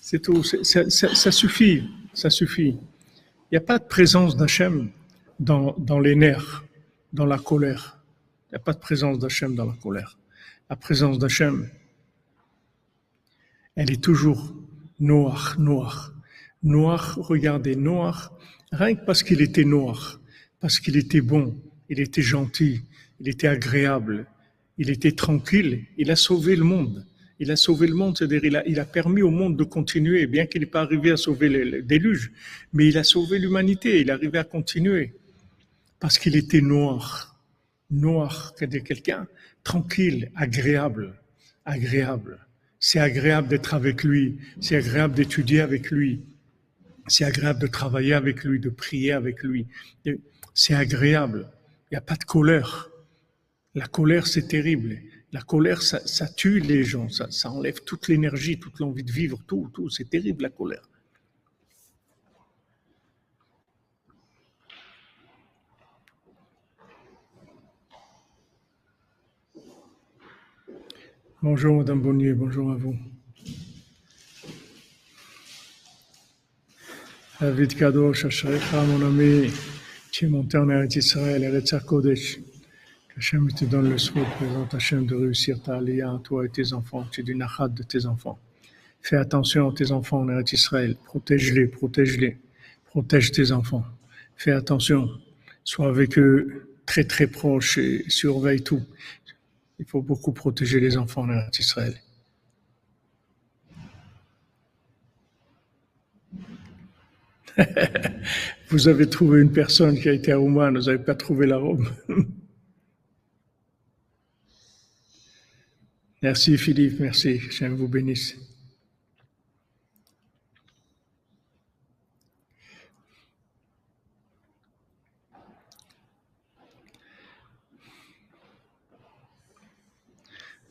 C'est tout, ça suffit, ça suffit. Il n'y a pas de présence d'Hachem dans les nerfs. dans la colère. Il n'y a pas de présence d'Hachem dans la colère. La présence d'Hachem, elle est toujours noire, noire. Noir, regardez, noir, rien que parce qu'il était noir, parce qu'il était bon, il était gentil, il était agréable, il était tranquille, il a sauvé le monde. Il a sauvé le monde, c'est-à-dire il a permis au monde de continuer, bien qu'il n'ait pas arrivé à sauver le déluge, mais il a sauvé l'humanité, il est arrivé à continuer, parce qu'il était noir. Noir, c'est-à-dire quelqu'un tranquille, agréable, agréable. C'est agréable d'être avec lui, c'est agréable d'étudier avec lui, c'est agréable de travailler avec lui, de prier avec lui. C'est agréable. Il n'y a pas de colère. La colère, c'est terrible. La colère, ça tue les gens. Ça enlève toute l'énergie, toute l'envie de vivre, tout. C'est terrible, la colère. Bonjour, Madame Bonnier. Bonjour à vous. David Kadosh, Ashrecha, mon ami. Tu es monté en Eretz Israël, Eretz HaKodesh. Hachem te donne le souhait, présente Hachem, de réussir ta aliyah, toi et tes enfants. Tu es du nachat de tes enfants. Fais attention à tes enfants en Eretz Israël. Protège-les, protège-les. Protège tes enfants. Fais attention. Sois avec eux très très proche et surveille tout. Il faut beaucoup protéger les enfants en Eretz Israël. Vous avez trouvé une personne qui a été à Ouman, vous n'avez pas trouvé la robe. Merci Philippe, merci. J'aime vous bénisse.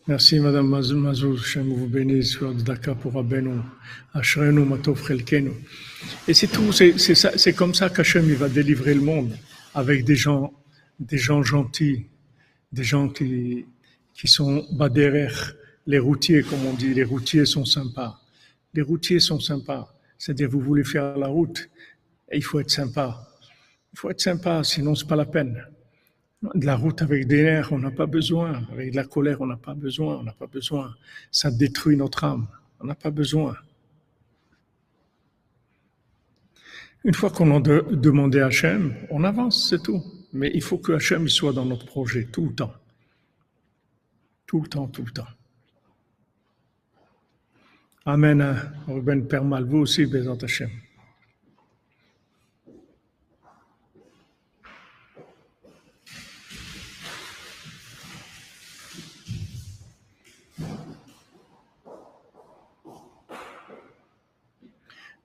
Merci Madame Mazou, J'aime vous bénisse. Sur Daka pour Rabbeinu. Ashrenu Matov Chelkenu. Et c'est tout, c'est comme ça qu'Hachem il va délivrer le monde, avec des gens gentils, des gens qui sont baderer, les routiers, comme on dit, les routiers sont sympas. Les routiers sont sympas. C'est-à-dire, vous voulez faire la route, et il faut être sympa. Il faut être sympa, sinon c'est pas la peine. De la route avec des nerfs, on n'a pas besoin. Avec de la colère, on n'a pas besoin. On n'a pas besoin. Ça détruit notre âme. On n'a pas besoin. Une fois qu'on a demandé à Hachem, on avance, c'est tout. Mais il faut que Hachem soit dans notre projet, tout le temps. Tout le temps, tout le temps. Amen. Ruben Permal, vous aussi, Bézant Hachem.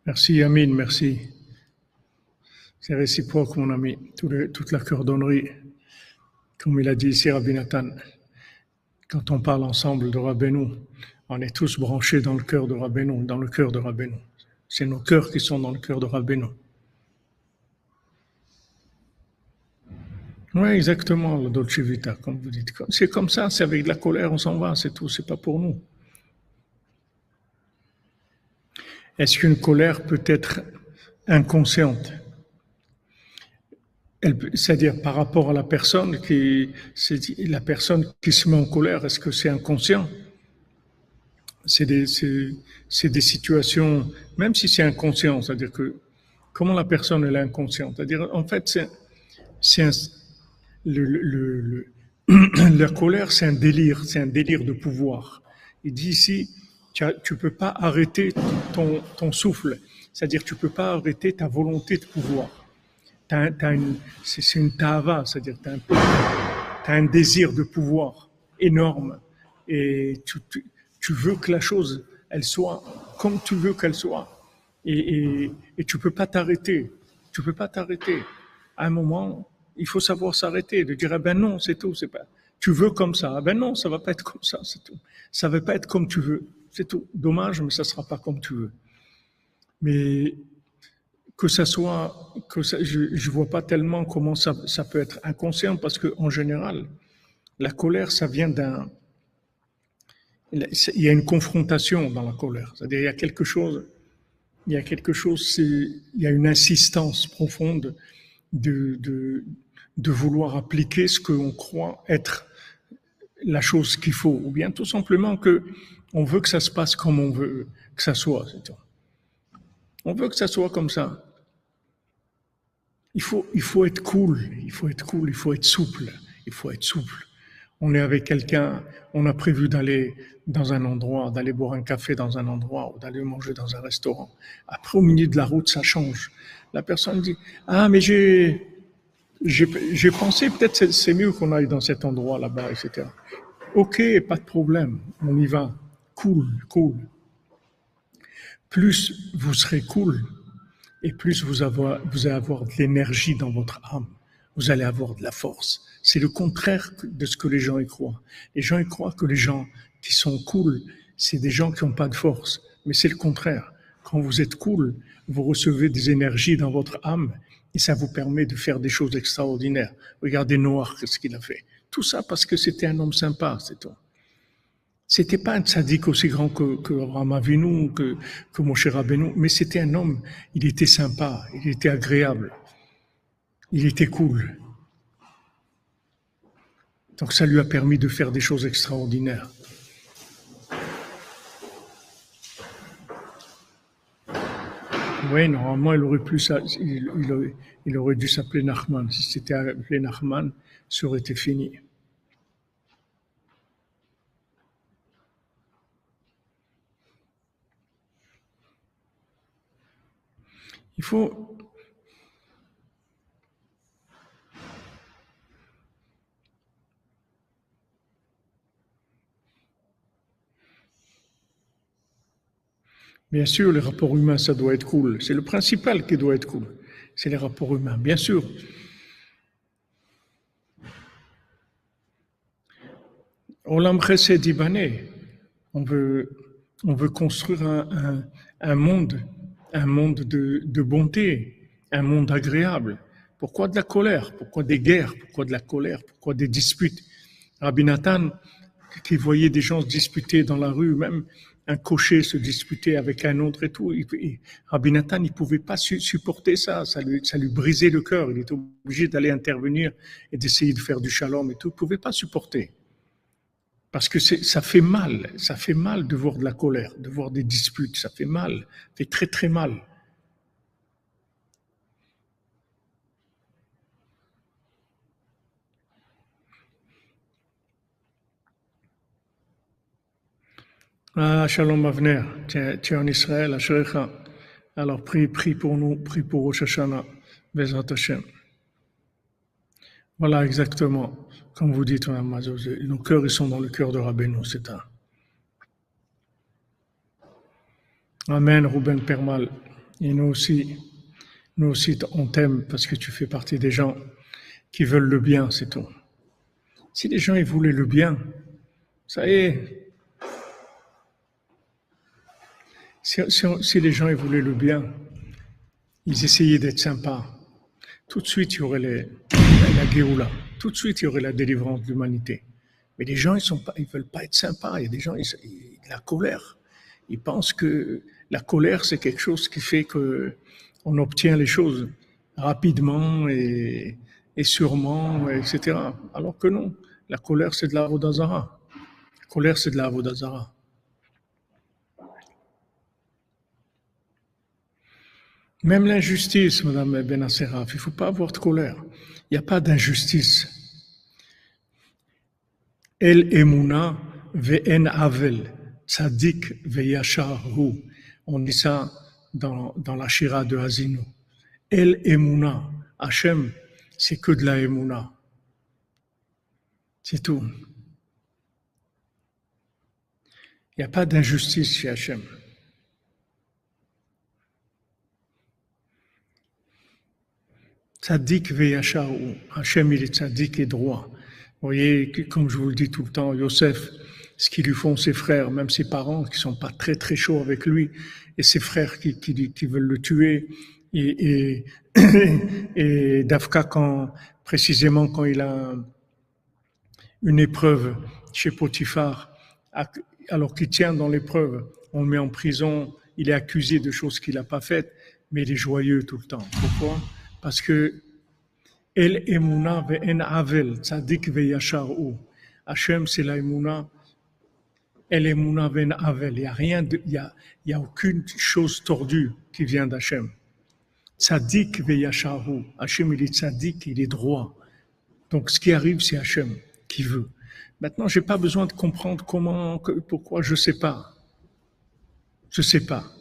Merci Yamine, merci. C'est réciproque, mon ami. Toute la cordonnerie, comme il a dit ici Rabbi Nathan, quand on parle ensemble de Rabbeinu, on est tous branchés dans le cœur de Rabbeinu, dans le cœur de Rabbeinu. C'est nos cœurs qui sont dans le cœur de Rabbeinu. Oui, exactement, la Dolce Vita, comme vous dites. C'est comme ça, c'est avec de la colère, on s'en va, c'est tout, c'est pas pour nous. Est-ce qu'une colère peut être inconsciente? C'est-à-dire par rapport à la personne qui se met en colère, est-ce que c'est inconscient? C'est des situations, même si c'est inconscient, c'est-à-dire que comment la personne elle est inconsciente? C'est-à-dire en fait la colère c'est un délire de pouvoir. Il dit ici tu peux pas arrêter ton souffle, c'est-à-dire tu peux pas arrêter ta volonté de pouvoir. C'est une tava, c'est-à-dire t'as un désir de pouvoir énorme et tu veux que la chose elle soit comme tu veux qu'elle soit et tu peux pas t'arrêter. Tu peux pas t'arrêter. À un moment, il faut savoir s'arrêter, de dire ah ben non, c'est tout, c'est pas. Tu veux comme ça, ah ben non, ça va pas être comme ça, c'est tout. Ça va pas être comme tu veux, c'est tout. Dommage, mais ça sera pas comme tu veux. Mais je vois pas tellement comment ça peut être inconscient parce que en général, la colère, ça vient il y a une confrontation dans la colère. C'est-à-dire, il y a quelque chose, il y a une insistance profonde de de vouloir appliquer ce qu'on croit être la chose qu'il faut, ou bien tout simplement que on veut que ça se passe comme on veut que ça soit. C'est tout. On veut que ça soit comme ça. Il faut être cool, il faut être cool, il faut être souple, il faut être souple. On est avec quelqu'un, on a prévu d'aller dans un endroit, d'aller boire un café dans un endroit ou d'aller manger dans un restaurant. Après, au milieu de la route, ça change. La personne dit, ah, mais j'ai pensé peut-être c'est mieux qu'on aille dans cet endroit là-bas, etc. Ok, pas de problème, on y va. Cool, cool. Plus vous serez cool, et plus vous allez avoir de l'énergie dans votre âme. Vous allez avoir de la force. C'est le contraire de ce que les gens y croient. Les gens y croient que les gens qui sont cool, c'est des gens qui n'ont pas de force. Mais c'est le contraire. Quand vous êtes cool, vous recevez des énergies dans votre âme et ça vous permet de faire des choses extraordinaires. Regardez Noach, ce qu'il a fait. Tout ça parce que c'était un homme sympa, c'est tout. C'était pas un tzaddik aussi grand que Abraham Avinu, que Moshe Rabbeinu, mais c'était un homme, il était sympa, il était agréable, il était cool. Donc ça lui a permis de faire des choses extraordinaires. Oui, normalement, il aurait dû s'appeler Nachman. Si c'était appelé Nachman, ça aurait été fini. Il faut... Bien sûr, les rapports humains, ça doit être cool. C'est le principal qui doit être cool. C'est les rapports humains, bien sûr. Olam Chesed Ibané, on veut construire un monde de bonté, un monde agréable. Pourquoi de la colère? Pourquoi des guerres? Pourquoi de la colère? Pourquoi des disputes? Rabbi Nathan, qui voyait des gens se disputer dans la rue, même un cocher se disputer avec un autre et tout, Rabbi Nathan, il ne pouvait pas supporter ça, ça lui brisait le cœur, il était obligé d'aller intervenir et d'essayer de faire du shalom et tout, il ne pouvait pas supporter. Parce que ça fait mal de voir de la colère, de voir des disputes, ça fait mal, ça fait très très mal. Ah, Shalom Avner, tu es en Israël, à Shrecha. Alors prie pour nous, prie pour Rosh Hashanah, Bezrat Hashem. Voilà, exactement. Comme vous dites, nos cœurs, ils sont dans le cœur de Rabbeinu, c'est un. Amen, Ruben Permal. Et nous aussi, on t'aime parce que tu fais partie des gens qui veulent le bien, c'est tout. Si les gens, ils voulaient le bien, ça y est. Si les gens, ils voulaient le bien, ils essayaient d'être sympas. Tout de suite, il y aurait la Géoula. Tout de suite, il y aurait la délivrance de l'humanité. Mais les gens, ils veulent pas être sympas. Il y a des gens, la colère. Ils pensent que la colère, c'est quelque chose qui fait que on obtient les choses rapidement et sûrement, etc. Alors que non. La colère, c'est de la Avodazara. La colère, c'est de la Avodazara. Même l'injustice, Madame Benasseraf, il ne faut pas avoir de colère. Il n'y a pas d'injustice. El Emouna ve'en Avel, Tzadik ve'yashar hu. On dit ça dans la Shira de Hazinu. El Emouna, Hachem, c'est que de la Emouna. C'est tout. Il n'y a pas d'injustice chez Hachem. Tzadik ve'yashar hu. Hachem, il est tzadik et droit. Vous voyez, comme je vous le dis tout le temps, Yosef, ce qu'ils lui font ses frères, même ses parents qui sont pas très très chauds avec lui, et ses frères qui veulent le tuer, et Dafka précisément quand il a une épreuve chez Potiphar, alors qu'il tient dans l'épreuve, on le met en prison, il est accusé de choses qu'il n'a pas faites, mais il est joyeux tout le temps. Pourquoi? Parce que El emuna ve'en avel, tzadik ve'yachar hu. Hachem, c'est la emuna. El emuna ve'en avel. Il y a aucune chose tordue qui vient d'Hachem. Tzadik ve'yachar hu. Hachem, il est tzadik, il est droit. Donc, ce qui arrive, c'est Hachem qui veut. Maintenant, j'ai pas besoin de comprendre comment, pourquoi, je sais pas. Je sais pas.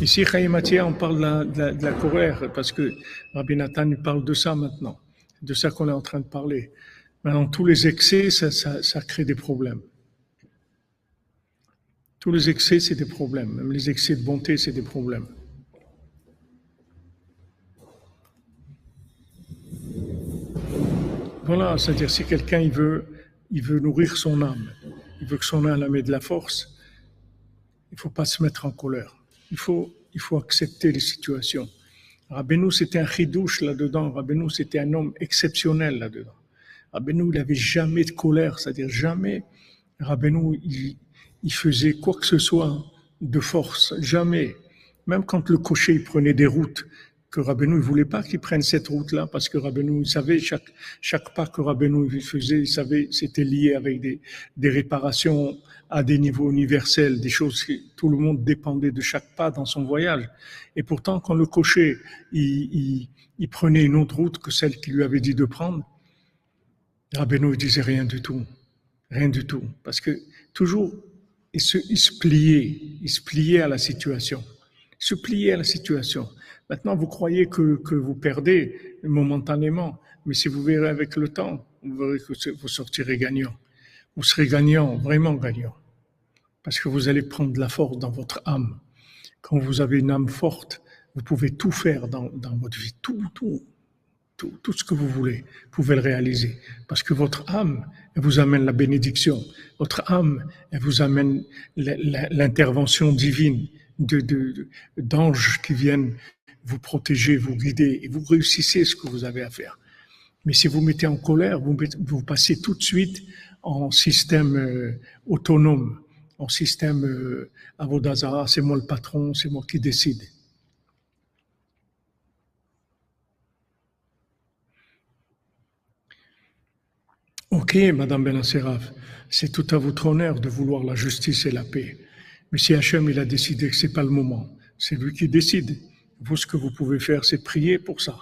Ici, Chaïmatia, on parle de la colère, parce que Rabbi Nathan nous parle de ça maintenant. C'est de ça qu'on est en train de parler. Maintenant, tous les excès, ça crée des problèmes. Tous les excès, c'est des problèmes. Même les excès de bonté, c'est des problèmes. Voilà, c'est-à-dire si quelqu'un il veut nourrir son âme, il veut que son âme ait de la force, il ne faut pas se mettre en colère. Il faut accepter les situations. Rabbeinu, c'était un chidouche là-dedans. Rabbeinu, c'était un homme exceptionnel là-dedans. Rabbeinu, il n'avait jamais de colère, c'est-à-dire jamais. Rabbeinu, il faisait quoi que ce soit de force, jamais. Même quand le cocher il prenait des routes que Rabbeinu ne voulait pas qu'il prenne cette route-là, parce que Rabbeinu, il savait chaque pas que Rabbeinu faisait, il savait c'était lié avec des réparations à des niveaux universels, des choses que tout le monde dépendait de chaque pas dans son voyage. Et pourtant, quand le cocher il prenait une autre route que celle qu'il lui avait dit de prendre, Rabbeinu ne disait rien du tout. Rien du tout. Parce que toujours, il se pliait à la situation. Il se pliait à la situation. Maintenant, vous croyez que vous perdez momentanément, mais si vous verrez avec le temps, vous verrez que vous sortirez gagnant. Vous serez gagnant, vraiment gagnant. Parce que vous allez prendre de la force dans votre âme. Quand vous avez une âme forte, vous pouvez tout faire dans votre vie. Tout ce que vous voulez, vous pouvez le réaliser. Parce que votre âme, elle vous amène la bénédiction. Votre âme, elle vous amène l'intervention divine d'anges qui viennent vous protéger, vous guider, et vous réussissez ce que vous avez à faire. Mais si vous mettez en colère, vous passez tout de suite en système autonome, en système Avodah Zarah, c'est moi le patron, c'est moi qui décide. Ok, Madame Benasseraf, c'est tout à votre honneur de vouloir la justice et la paix. Mais si Hachem il a décidé que c'est pas le moment, c'est lui qui décide. Vous, ce que vous pouvez faire, c'est prier pour ça.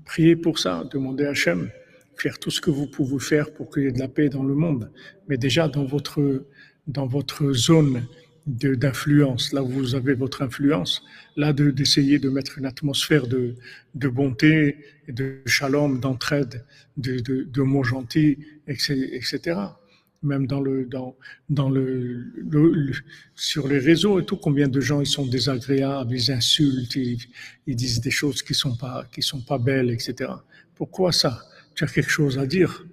Priez pour ça, demandez à Hachem, faire tout ce que vous pouvez faire pour qu'il y ait de la paix dans le monde. Mais déjà dans votre zone d'influence, là où vous avez votre influence, là d'essayer de mettre une atmosphère de bonté, de shalom, d'entraide, de mots gentils, etc. Même sur les réseaux et tout, combien de gens ils sont désagréables, ils insultent, ils disent des choses qui sont pas belles, etc. Pourquoi ça? Tu as quelque chose à dire?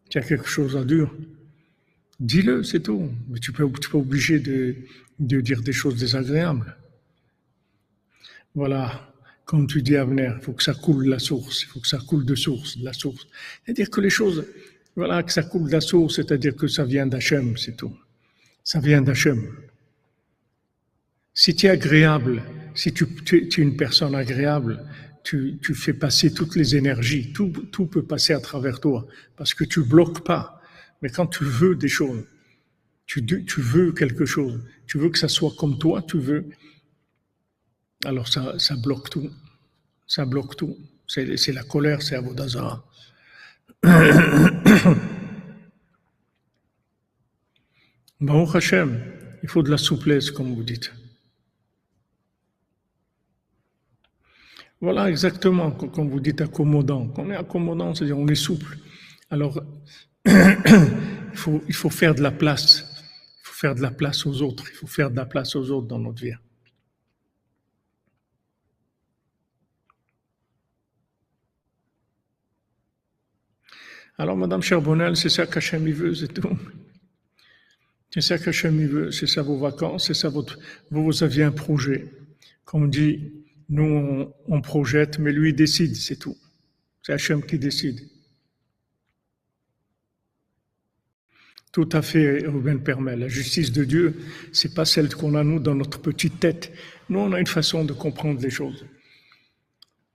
Tu as quelque chose à dire? Dis-le, c'est tout. Mais tu peux pas obligé de dire des choses désagréables. Voilà. Comme tu dis, Avner, il faut que ça coule de la source. Il faut que ça coule de la source. C'est-à-dire que les choses, voilà, que ça coule de la source, c'est-à-dire que ça vient d'Hachem, c'est tout. Ça vient d'Hachem. Si tu es agréable, si tu es une personne agréable, tu fais passer toutes les énergies, tout peut passer à travers toi, parce que tu bloques pas. Mais quand tu veux des choses, tu veux quelque chose, tu veux que ça soit comme toi, tu veux, alors ça bloque tout. Ça bloque tout. C'est la colère, c'est Avodah Zarah. Baruch Hashem, il faut de la souplesse, comme vous dites. Voilà, exactement, comme vous dites, accommodant. Quand on est accommodant, c'est-à-dire on est souple. Alors, il faut faire de la place. Il faut faire de la place aux autres. Il faut faire de la place aux autres dans notre vie. Alors, Madame Charbonnel, c'est ça qu'Hachem veut, c'est tout. C'est ça qu'Hachem veut, c'est ça vos vacances, c'est ça vous aviez un projet. Comme on dit, nous on projette, mais lui il décide, c'est tout. C'est Hachem qui décide. Tout à fait, Ruben permet. La justice de Dieu, c'est pas celle qu'on a nous dans notre petite tête. Nous, on a une façon de comprendre les choses.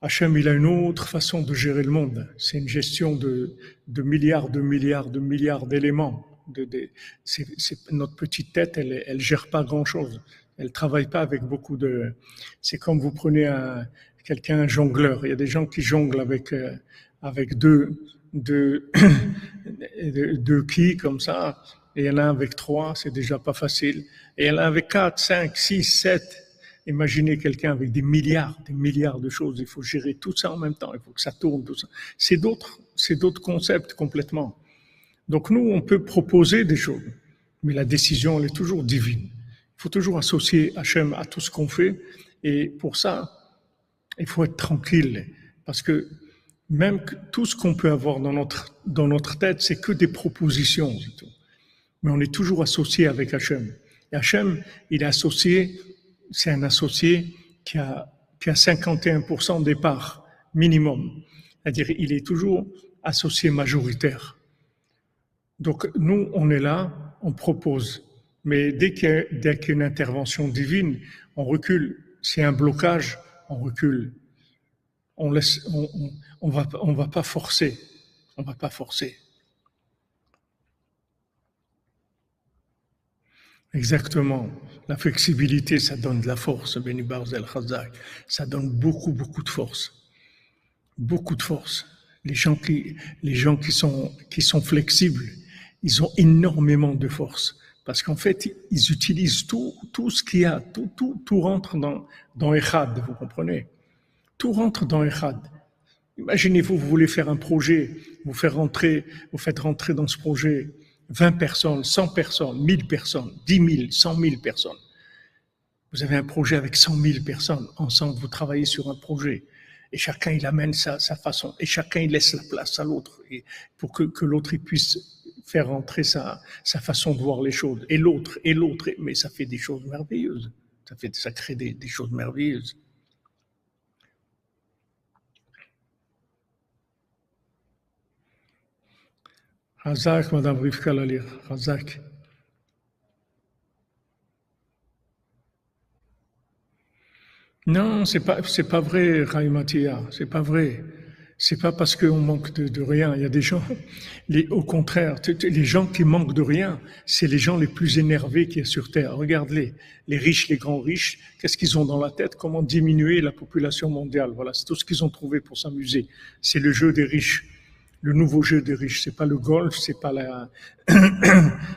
Hachem, il a une autre façon de gérer le monde. C'est une gestion de milliards, de milliards, de milliards d'éléments. Notre petite tête, elle gère pas grand-chose. Elle travaille pas avec beaucoup de. C'est comme vous prenez quelqu'un, un jongleur. Il y a des gens qui jonglent avec deux, deux quilles comme ça. Et il y en a avec trois, c'est déjà pas facile. Et il y en a avec 4, 5, 6, 7. Imaginez quelqu'un avec des milliards de choses. Il faut gérer tout ça en même temps. Il faut que ça tourne, tout ça. C'est d'autres concepts complètement. Donc nous, on peut proposer des choses, mais la décision, elle est toujours divine. Il faut toujours associer Hachem à tout ce qu'on fait. Et pour ça, il faut être tranquille. Parce que même tout ce qu'on peut avoir dans notre tête, c'est que des propositions. Mais on est toujours associé avec Hachem. Et Hachem, il est associé. C'est un associé qui a 51% des parts minimum. C'est-à-dire il est toujours associé majoritaire. Donc nous, on est là, on propose. Mais dès qu'il y a une intervention divine, on recule. S'il y a un blocage, on recule. On va pas forcer. On va pas forcer. Exactement. La flexibilité, ça donne de la force, Beni Barzel Chazak. Ça donne beaucoup, beaucoup de force. Beaucoup de force. Les gens qui sont flexibles, ils ont énormément de force. Parce qu'en fait, ils utilisent tout ce qu'il y a, tout rentre dans Echad, vous comprenez? Tout rentre dans Echad. Imaginez-vous, vous voulez faire un projet, vous faites rentrer dans ce projet 20 personnes, 100 personnes, 1000 personnes, 10 000, 100 000 personnes. Vous avez un projet avec 100 000 personnes. Ensemble, vous travaillez sur un projet. Et chacun, il amène sa façon. Et chacun, il laisse la place à l'autre. Et pour que l'autre, il puisse faire rentrer sa façon de voir les choses. Et l'autre. Mais ça fait des choses merveilleuses. Ça crée des choses merveilleuses. Razak, Madame Rivka Lalir. Razak. Non, c'est pas vrai, Raïmatia, c'est pas vrai. C'est pas parce qu'on manque de rien. Il y a des gens, au contraire, les gens qui manquent de rien, c'est les gens les plus énervés qu'il y a sur Terre. Regarde-les, les riches, les grands riches, qu'est-ce qu'ils ont dans la tête? Comment diminuer la population mondiale? Voilà, c'est tout ce qu'ils ont trouvé pour s'amuser. C'est le jeu des riches. Le nouveau jeu des riches, c'est pas le golf, c'est pas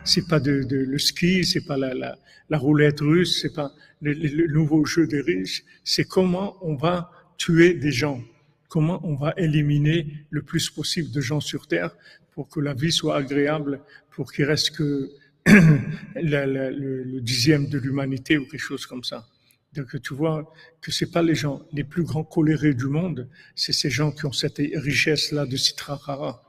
c'est pas le ski, c'est pas la roulette russe, c'est pas le nouveau jeu des riches, c'est comment on va tuer des gens, comment on va éliminer le plus possible de gens sur Terre pour que la vie soit agréable, pour qu'il reste que le dixième de l'humanité ou quelque chose comme ça. Donc tu vois que c'est pas les gens les plus grands colérés du monde, c'est ces gens qui ont cette richesse-là de Sitra Hara.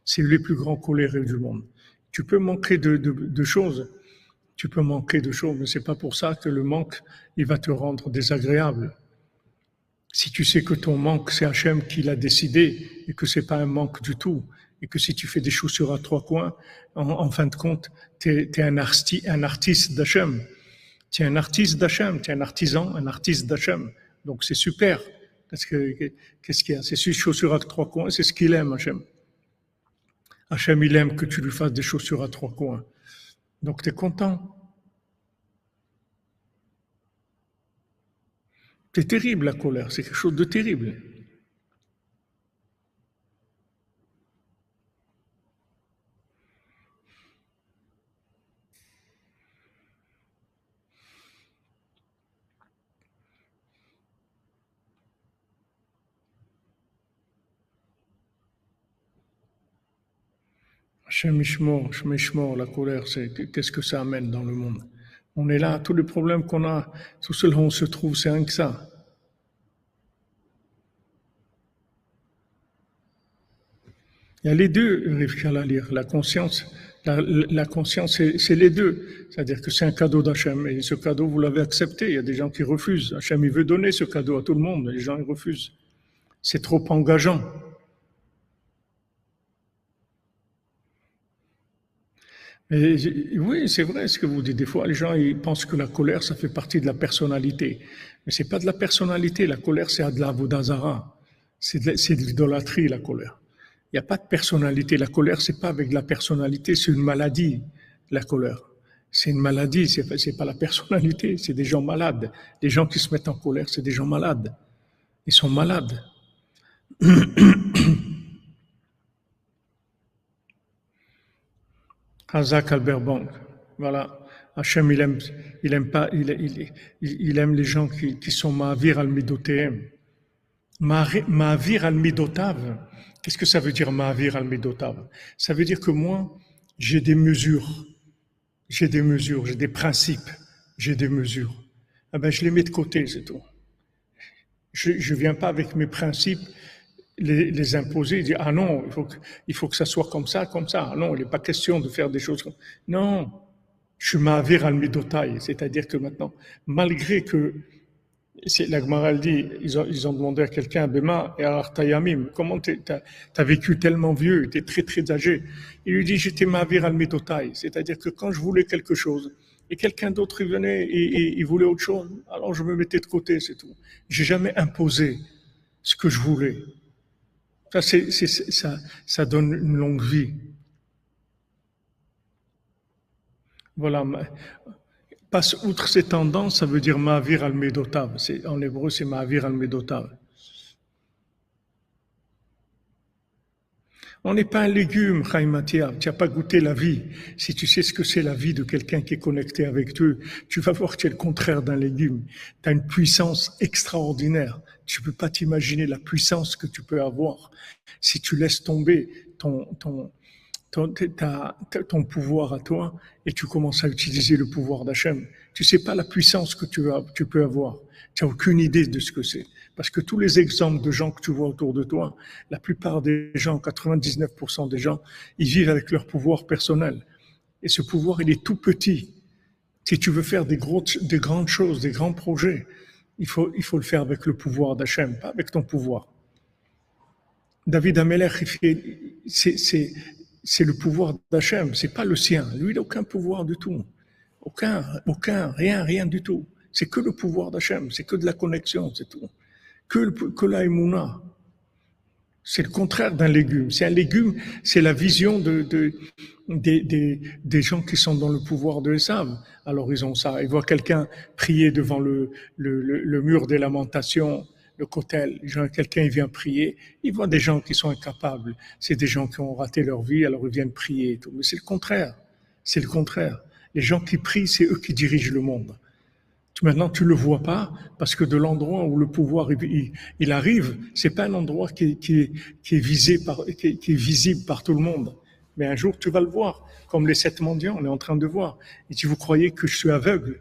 C'est les plus grands colérés du monde. Tu peux manquer de choses, mais c'est pas pour ça que le manque, il va te rendre désagréable. Si tu sais que ton manque, c'est Hachem qui l'a décidé et que c'est pas un manque du tout, et que si tu fais des chaussures à trois coins, en fin de compte, t'es un artiste d'Hachem. Tu es un artiste d'Hachem, tu es un artisan, un artiste d'Hachem. Donc c'est super. Parce que qu'est-ce qu'il y a? C'est ces chaussures à trois coins, c'est ce qu'il aime, Hachem. Hachem, il aime que tu lui fasses des chaussures à trois coins. Donc tu es content. C'est terrible la colère, c'est quelque chose de terrible. Hachem Ishmor, la colère, qu'est-ce que ça amène dans le monde? On est là, tous les problèmes qu'on a, tout cela on se trouve, c'est rien que ça. Il y a les deux, Rivka Lalir, la conscience. La conscience, c'est les deux. C'est-à-dire que c'est un cadeau d'Hachem. Et ce cadeau, vous l'avez accepté. Il y a des gens qui refusent. Hachem, il veut donner ce cadeau à tout le monde. Les gens, ils refusent. C'est trop engageant. Oui, c'est vrai ce que vous dites. Des fois, les gens ils pensent que la colère, ça fait partie de la personnalité. Mais c'est pas de la personnalité. La colère, c'est de la vodazara. C'est de l'idolâtrie, la colère. Il n'y a pas de personnalité. La colère, c'est pas avec la personnalité, c'est une maladie, la colère. C'est une maladie, c'est pas la personnalité, c'est des gens malades. Les gens qui se mettent en colère, c'est des gens malades. Ils sont malades. Hazak Albert Bank. Voilà. Hachem, il aime pas, il aime les gens qui sont Ma'avir al-Midotehem. Ma'avir al-Midotav. Qu'est-ce que ça veut dire Ma'avir al-Midotav? Ça veut dire que moi, j'ai des mesures. J'ai des mesures, j'ai des principes, j'ai des mesures. Eh ben, je les mets de côté, c'est tout. Je ne viens pas avec mes principes les imposer, dire ah non, il faut que ça soit comme ça, comme ça. Ah non, il n'est pas question de faire des choses comme ça. Non, je suis ma'avir al midotai, c'est-à-dire que maintenant, malgré que la Gemara dit, ils ont demandé à quelqu'un, Bema et Artayamim, comment t'as vécu tellement vieux, t'es très très âgé. Il lui dit, j'étais ma'avir al midotai, c'est-à-dire que quand je voulais quelque chose, et quelqu'un d'autre il venait et il voulait autre chose, alors je me mettais de côté, c'est tout. J'ai jamais imposé ce que je voulais. Ça donne une longue vie. Voilà. Passe outre ces tendances, ça veut dire Ma'avir al-Medotav. En hébreu, c'est Ma'avir al-Medotav. On n'est pas un légume, Chaim. Tu n'as pas goûté la vie. Si tu sais ce que c'est la vie de quelqu'un qui est connecté avec Dieu, tu vas voir que tu es le contraire d'un légume. Tu as une puissance extraordinaire. Tu ne peux pas t'imaginer la puissance que tu peux avoir si tu laisses tomber ton pouvoir à toi et tu commences à utiliser le pouvoir d'Hachem. Tu sais pas la puissance que tu peux avoir. Tu n'as aucune idée de ce que c'est. Parce que tous les exemples de gens que tu vois autour de toi, la plupart des gens, 99% des gens, ils vivent avec leur pouvoir personnel. Et ce pouvoir, il est tout petit. Si tu veux faire des grandes choses, des grands projets, il faut le faire avec le pouvoir d'Hachem, pas avec ton pouvoir. David Amelech, c'est le pouvoir d'Hachem, c'est pas le sien. Lui, il n'a aucun pouvoir du tout. Rien du tout. C'est que le pouvoir d'Hachem, c'est que de la connexion, c'est tout. Que la émouna. C'est le contraire d'un légume. C'est un légume, c'est la vision des gens qui sont dans le pouvoir de Esav. Alors ils ont ça. Ils voient quelqu'un prier devant le mur des lamentations, le kotel. Quelqu'un vient prier. Ils voient des gens qui sont incapables. C'est des gens qui ont raté leur vie, alors ils viennent prier et tout. Mais c'est le contraire. C'est le contraire. Les gens qui prient, c'est eux qui dirigent le monde. Maintenant, tu le vois pas parce que de l'endroit où le pouvoir il arrive, c'est pas un endroit qui est visible par tout le monde. Mais un jour, tu vas le voir, comme les 7 mendiants, on est en train de voir. Et si vous croyez que je suis aveugle,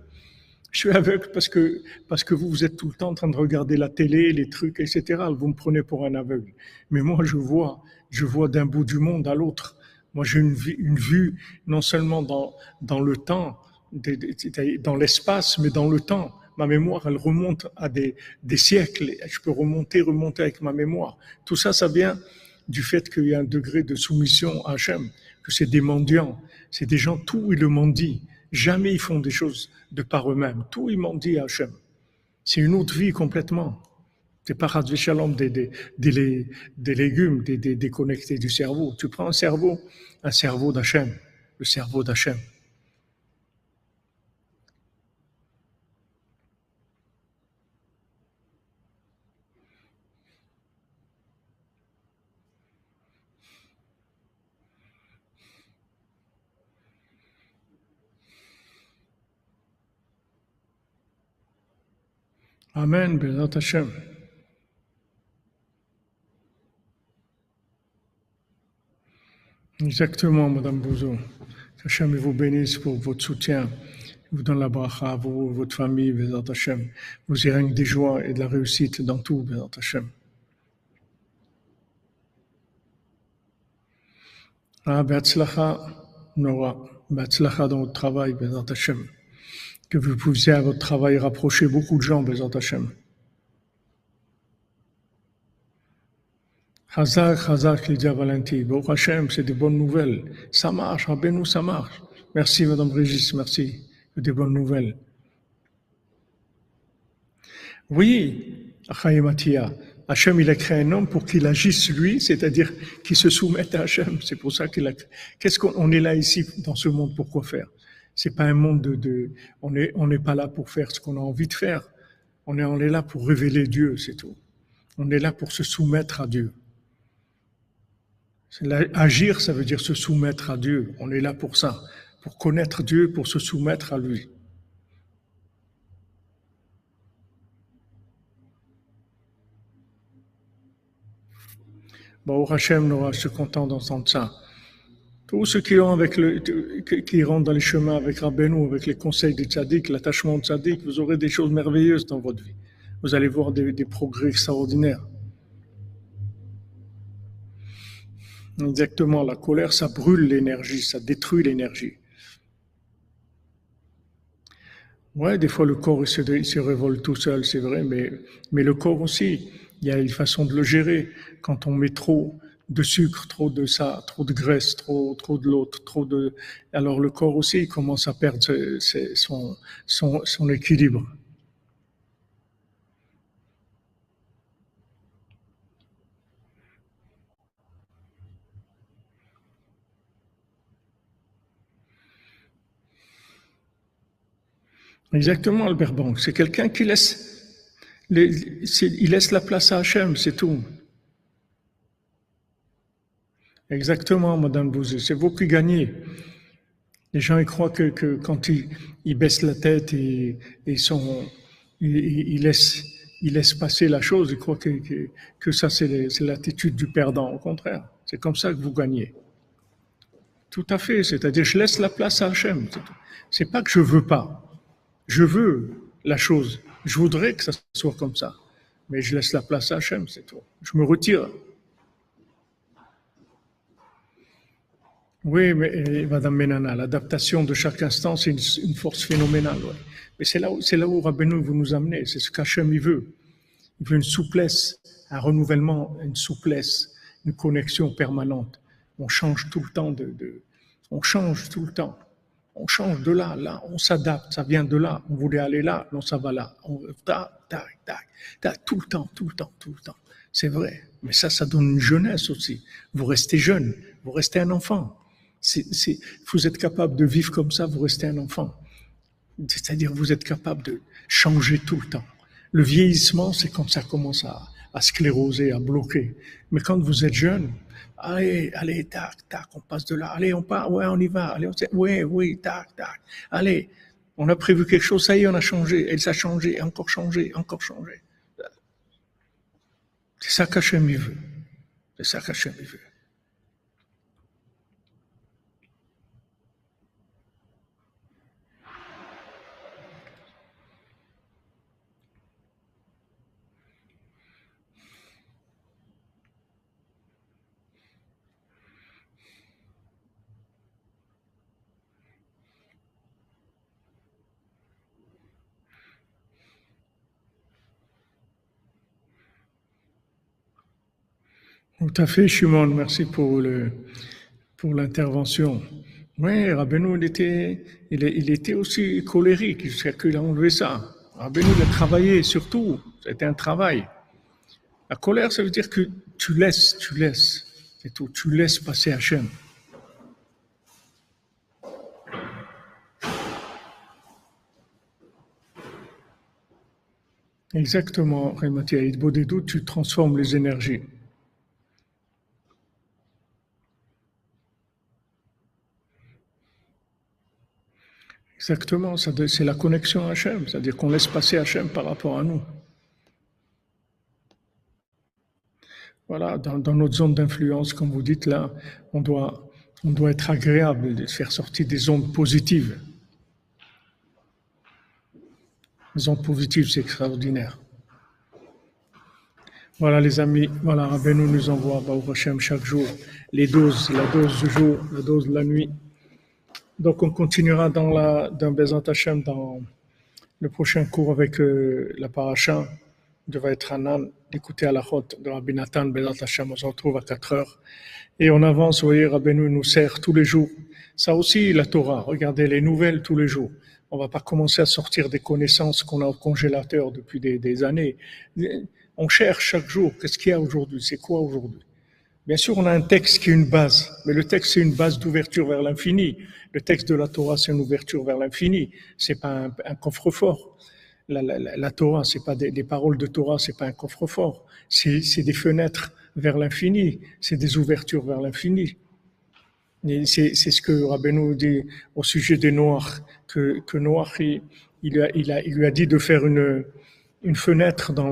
je suis aveugle parce que vous êtes tout le temps en train de regarder la télé, les trucs, etc. Vous me prenez pour un aveugle. Mais moi, je vois d'un bout du monde à l'autre. Moi, j'ai une vue non seulement dans le temps, dans l'espace, mais dans le temps. Ma mémoire, elle remonte à des siècles. Je peux remonter avec ma mémoire. Tout ça, ça vient du fait qu'il y a un degré de soumission à Hachem, que c'est des mendiants. C'est des gens, tout ils le mendient. Jamais ils font des choses de par eux-mêmes. Tout ils mendient à Hachem. C'est une autre vie complètement. C'est pas Chas v'Shalom des légumes, déconnectés du cerveau. Tu prends un cerveau d'Hachem, le cerveau d'Hachem. Amen, Bezat Hachem. Exactement, Madame Bouzou. Hachem vous bénisse pour votre soutien. Il vous donne la bracha, vous, votre famille, Bezat Hachem. Vous y règne des joies et de la réussite dans tout, Bezat Hachem. Ah, Be'atzlacha, Nora. Be'atzlacha dans votre travail, Bezat Hachem. Que vous puissiez à votre travail rapprocher beaucoup de gens, Bezat Hachem. Chazak, Lydia Valenti. Baruch Hashem, c'est des bonnes nouvelles. Ça marche, Rabbeinu, ça marche. Merci, Madame Régis, merci. Des bonnes nouvelles. Oui, Mathia. Hachem, il a créé un homme pour qu'il agisse lui, c'est-à-dire qu'il se soumette à Hachem. C'est pour ça qu'il a. Qu'est-ce qu'on est là ici dans ce monde pour quoi faire? C'est pas un monde on n'est pas là pour faire ce qu'on a envie de faire. On est là pour révéler Dieu, c'est tout. On est là pour se soumettre à Dieu. Agir, ça veut dire se soumettre à Dieu. On est là pour ça, pour connaître Dieu, pour se soumettre à lui. Bon, Hachem, je suis content d'entendre ça. Tous ceux qui qui rentrent dans les chemins avec Rabbeinu, avec les conseils des tzaddik, l'attachement au tzaddik, vous aurez des choses merveilleuses dans votre vie. Vous allez voir des progrès extraordinaires. Exactement, la colère, ça brûle l'énergie, ça détruit l'énergie. Ouais, des fois le corps il se révolte tout seul, c'est vrai, mais le corps aussi, il y a une façon de le gérer. Quand on met trop de sucre, trop de ça, trop de graisse, trop de l'autre, alors le corps aussi il commence à perdre son équilibre. Exactement, Albert Bank. C'est quelqu'un qui il laisse la place à Hachem, c'est tout. Exactement, Madame Bouzé. C'est vous qui gagnez. Les gens ils croient que quand ils baissent la tête et ils laissent passer la chose, ils croient que ça c'est l'attitude du perdant. Au contraire, c'est comme ça que vous gagnez. Tout à fait. C'est-à-dire, je laisse la place à Hachem. C'est pas que je veux pas. Je veux la chose. Je voudrais que ça soit comme ça. Mais je laisse la place à Hachem, c'est tout. Je me retire. Oui, mais Madame Menana, l'adaptation de chaque instant, c'est une force phénoménale. Ouais. Mais c'est là où Rabbeinu veut nous amener. C'est ce qu'Hachem il veut. Il veut une souplesse, un renouvellement, une souplesse, une connexion permanente. On change tout le temps on change tout le temps. On change de là, on s'adapte, ça vient de là. On voulait aller là, non, ça va là. Tac, tout le temps, tout le temps, tout le temps. C'est vrai. Mais ça donne une jeunesse aussi. Vous restez jeune, vous restez un enfant. Vous êtes capable de vivre comme ça, vous restez un enfant. C'est-à-dire, vous êtes capable de changer tout le temps. Le vieillissement, c'est quand ça commence à scléroser, à bloquer. Mais quand vous êtes jeune, allez, tac, on passe de là. Allez, on part, ouais, on y va. Allez, oui, tac. Allez, on a prévu quelque chose, ça y est, on a changé. Et ça a changé, encore changé, encore changé. C'est ça qu'Hachem veut. C'est ça qu'Hachem veut. Tout à fait, Shimon, merci pour l'intervention. Oui, Rabbeinu, il était aussi colérique jusqu'à qu'il a enlevé ça. Rabbeinu, il a travaillé surtout, c'était un travail. La colère, ça veut dire que tu laisses, c'est tout, tu laisses passer Hachem. Exactement, Rématia. Il beau des doutes, tu transformes les énergies. Exactement, c'est la connexion à Hachem, c'est-à-dire qu'on laisse passer Hachem par rapport à nous. Voilà, dans notre zone d'influence, comme vous dites là, on doit être agréable, de faire sortir des ondes positives. Les ondes positives, c'est extraordinaire. Voilà les amis, voilà, Rabbeinu nous envoie Baruch Hashem chaque jour les doses, la dose du jour, la dose de la nuit. Donc on continuera dans Bezat Hashem dans le prochain cours avec la paracha devrait être Hanan, d'écouter à la route de Rabbi Nathan Bezat Hashem. On se retrouve à 4 heures. Et on avance, vous voyez, Rabbeinu nous sert tous les jours Ça aussi, la Torah. Regardez les nouvelles tous les jours. On va pas commencer à sortir des connaissances qu'on a au congélateur depuis des années. On cherche chaque jour. Qu'est-ce qu'il y a aujourd'hui? C'est quoi aujourd'hui? Bien sûr, on a un texte qui est une base, mais le texte c'est une base d'ouverture vers l'infini. Le texte de la Torah c'est une ouverture vers l'infini. C'est pas un coffre-fort. La Torah, c'est pas des paroles de Torah, c'est pas un coffre-fort. C'est des fenêtres vers l'infini. C'est des ouvertures vers l'infini. C'est ce que Rabbeinu dit au sujet des Noirs, que Noach, il lui a dit de faire une fenêtre dans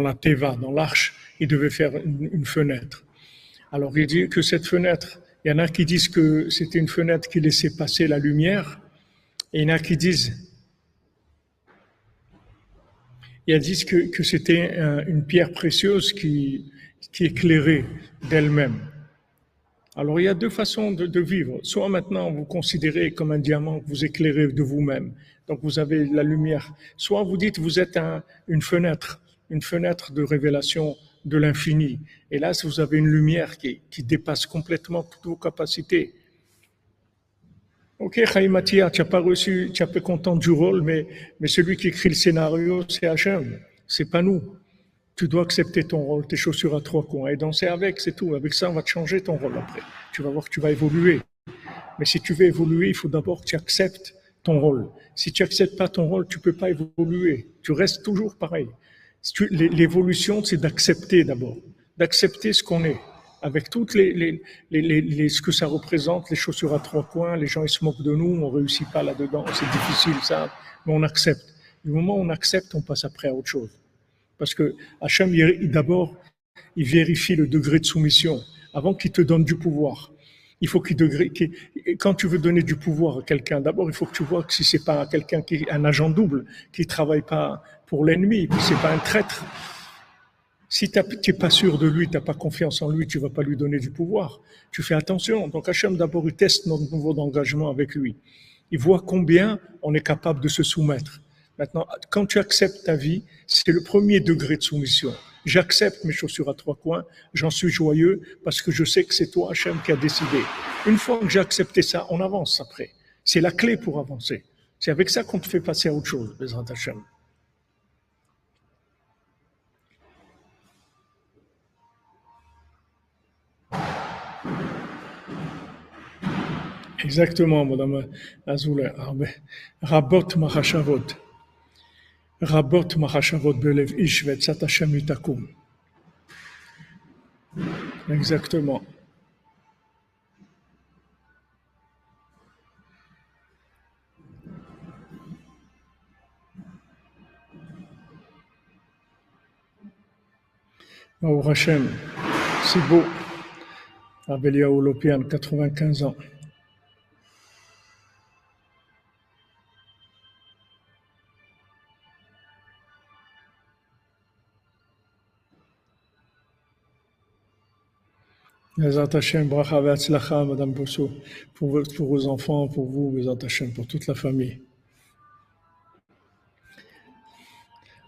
la Teva, dans l'arche, il devait faire une fenêtre. Alors il dit que cette fenêtre, il y en a qui disent que c'était une fenêtre qui laissait passer la lumière, et il y en a qui disent, que c'était une pierre précieuse qui éclairait d'elle-même. Alors il y a deux façons de vivre. Soit maintenant vous considérez comme un diamant que vous éclairez de vous-même, donc vous avez la lumière. Soit vous dites vous êtes une fenêtre de révélation de l'infini. Et là, vous avez une lumière qui dépasse complètement toutes vos capacités. Ok, Chaïmatia, tu n'as pas reçu, tu n'es pas content du rôle, mais celui qui écrit le scénario, c'est Hachem, c'est pas nous. Tu dois accepter ton rôle, tes chaussures à trois coins et danser avec, c'est tout. Avec ça, on va te changer ton rôle après. Tu vas voir que tu vas évoluer. Mais si tu veux évoluer, il faut d'abord que tu acceptes ton rôle. Si tu n'acceptes pas ton rôle, tu ne peux pas évoluer. Tu restes toujours pareil. L'évolution, c'est d'accepter d'abord, d'accepter ce qu'on est, avec toutes ce que ça représente, les chaussures à trois coins, les gens ils se moquent de nous, on réussit pas là-dedans, c'est difficile ça, mais on accepte. Du moment où on accepte, on passe après à autre chose. Parce que Hachem, d'abord, il vérifie le degré de soumission avant qu'il te donne du pouvoir. Il faut quand tu veux donner du pouvoir à quelqu'un, d'abord, il faut que tu vois que si c'est pas quelqu'un qui est un agent double, qui travaille pas pour l'ennemi, puis c'est pas un traître. Si tu n'es pas sûr de lui, tu n'as pas confiance en lui, tu vas pas lui donner du pouvoir. Tu fais attention. Donc Hachem, d'abord, il teste notre niveau d'engagement avec lui. Il voit combien on est capable de se soumettre. Maintenant, quand tu acceptes ta vie, c'est le premier degré de soumission. J'accepte mes chaussures à trois coins, j'en suis joyeux parce que je sais que c'est toi, Hachem, qui a décidé. Une fois que j'ai accepté ça, on avance après. C'est la clé pour avancer. C'est avec ça qu'on te fait passer à autre chose, Bezrat Hachem. Exactement, Madame Azoulay. Rabot Mahashavot. Rabot Mahashavot Belev Ish Vetzat Hashem Itakum. Exactement. Baruch Hashem, c'est beau. Abeliaou Lopian, 95 ans. Bezrat Hashem, bracha ve'atzlacha, Madame Bosso, pour vos enfants, pour vous, Bezrat Hashem, pour toute la famille.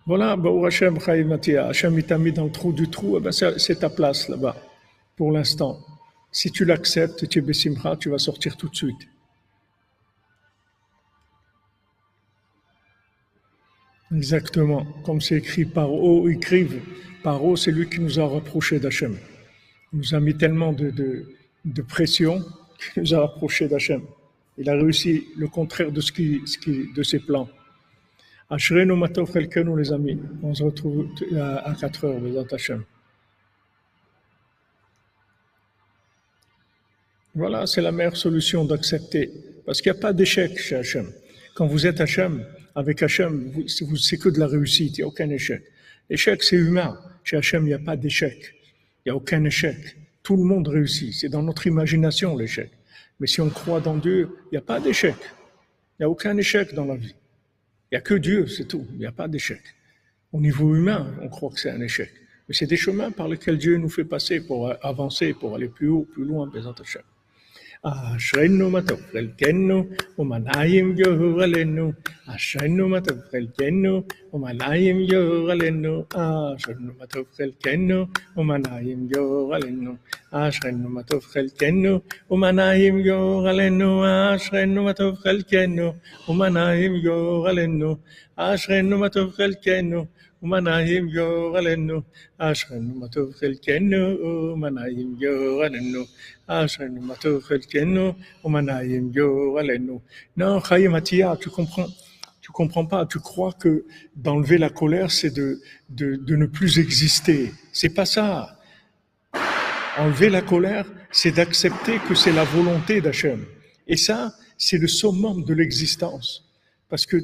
Voilà, Baruch Hashem, Chaim Matia, Hashem t'a mis dans le trou du trou, eh ben c'est ta place là-bas, pour l'instant. Si tu l'acceptes, tu es Bessimcha, tu vas sortir tout de suite. Exactement, comme c'est écrit par O, écrivent. Par O, c'est lui qui nous a rapprochés d'Hachem. Il nous a mis tellement de pression qu'il nous a rapprochés d'Hachem. Il a réussi le contraire de de ses plans. Ashrenu matov chelkenu, les amis. On se retrouve à 4 heures, Bezrat Hachem. Voilà, c'est la meilleure solution d'accepter. Parce qu'il n'y a pas d'échec chez Hachem. Quand vous êtes Hachem, avec Hachem, c'est que de la réussite, il n'y a aucun échec. L'échec, c'est humain. Chez Hachem, il n'y a pas d'échec. Il n'y a aucun échec. Tout le monde réussit. C'est dans notre imagination, l'échec. Mais si on croit dans Dieu, il n'y a pas d'échec. Il n'y a aucun échec dans la vie. Il n'y a que Dieu, c'est tout. Il n'y a pas d'échec. Au niveau humain, on croit que c'est un échec. Mais c'est des chemins par lesquels Dieu nous fait passer pour avancer, pour aller plus haut, plus loin, Bezrat Hashem. אשרינו מה טוב חלקנו, ומנעים גורלנו. אשרינו מה טוב חלקנו, ומנעים גורלנו. אשרינו מה טוב חלקנו, ומנעים גורלנו. אשרינו מה טוב חלקנו, ומנעים גורלנו. אשרינו מה טוב חלקנו, ומנעים גורלנו. אשרינו מה טוב חלקנו, ומנעים גורלנו. אשרינו מה טוב חלקנו, ומנעים גורלנו. אשרינו מה טוב חלקנו, ומנעים גורלנו. Non, Chaim Atiyah, tu comprends pas, tu crois que d'enlever la colère, c'est de ne plus exister. C'est pas ça. Enlever la colère, c'est d'accepter que c'est la volonté d'Hachem. Et ça, c'est le summum de l'existence. Parce que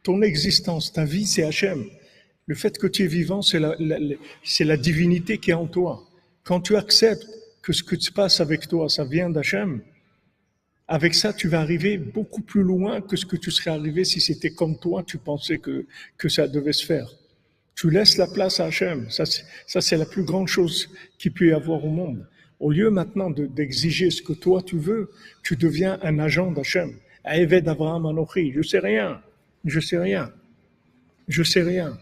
ton existence, ta vie, c'est Hachem. Le fait que tu es vivant, c'est la divinité qui est en toi. Quand tu acceptes que ce qui se passe avec toi, ça vient d'Hachem, avec ça, tu vas arriver beaucoup plus loin que ce que tu serais arrivé si c'était comme toi, tu pensais que ça devait se faire. Tu laisses la place à Hachem. Ça, c'est la plus grande chose qu'il peut y avoir au monde. Au lieu maintenant d'exiger ce que toi tu veux, tu deviens un agent d'Hachem. Eved Avraham Anochi. Je sais rien. Je sais rien. Je sais rien.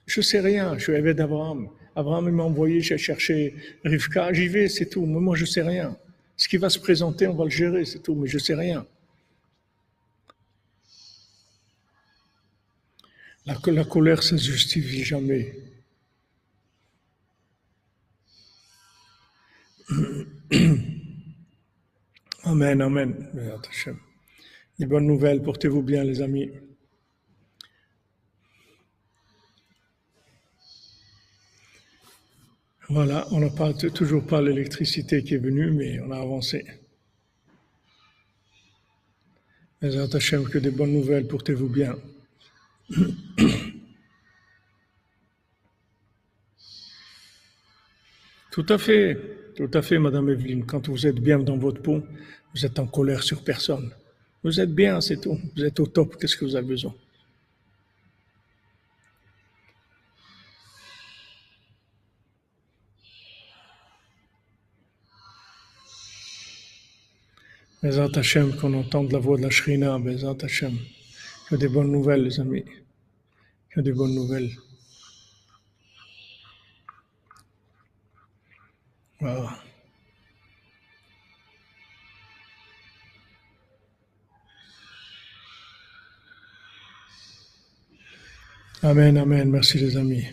Je sais rien. Je suis Eved Avraham. Abraham m'a envoyé chercher Rivka. J'y vais, c'est tout. Mais moi, je sais rien. Ce qui va se présenter, on va le gérer, c'est tout. Mais je sais rien. La colère, ça ne se justifie jamais. Amen, amen. Des bonnes nouvelles, portez-vous bien, les amis. Voilà, on n'a toujours pas l'électricité qui est venue, mais on a avancé. Les Hachem, que des bonnes nouvelles, portez-vous bien. Tout à fait, Madame Evelyne. Quand vous êtes bien dans votre peau, vous êtes en colère sur personne. Vous êtes bien, c'est tout. Vous êtes au top, qu'est-ce que vous avez besoin? Bezat Hashem, qu'on entende la voix de la Shrina, Bezat Hashem. Que des bonnes nouvelles, les amis. Que des bonnes nouvelles. Voilà. Amen, amen. Merci, les amis.